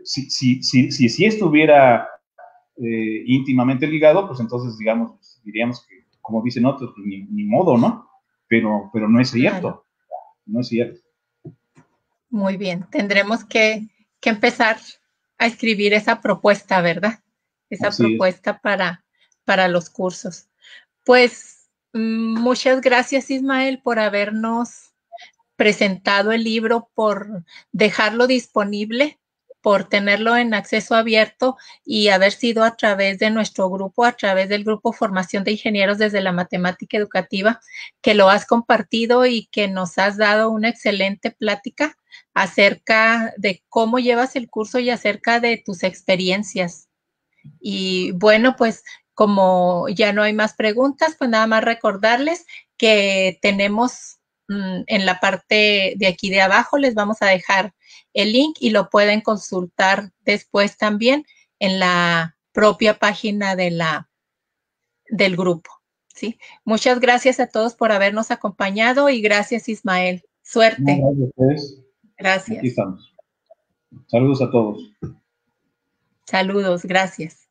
si estuviera íntimamente ligado, pues entonces, diríamos que, como dicen otros, pues ni modo, ¿no? Pero no es cierto. Claro. No es cierto. Muy bien. Tendremos que empezar a escribir esa propuesta, ¿verdad? Esa propuesta para los cursos. Pues, muchas gracias, Ismael, por habernos presentado el libro, por dejarlo disponible, por tenerlo en acceso abierto y haber sido a través de nuestro grupo, a través del grupo Formación de Ingenieros desde la Matemática Educativa, que lo has compartido y que nos has dado una excelente plática acerca de cómo llevas el curso y acerca de tus experiencias. Y bueno, pues como ya no hay más preguntas, pues nada más recordarles que tenemos en la parte de aquí de abajo, les vamos a dejar el link y lo pueden consultar después también en la propia página del grupo. ¿Sí? Muchas gracias a todos por habernos acompañado y gracias, Ismael. Suerte. No, gracias a ustedes. Gracias. Aquí estamos. Saludos a todos. Saludos, gracias.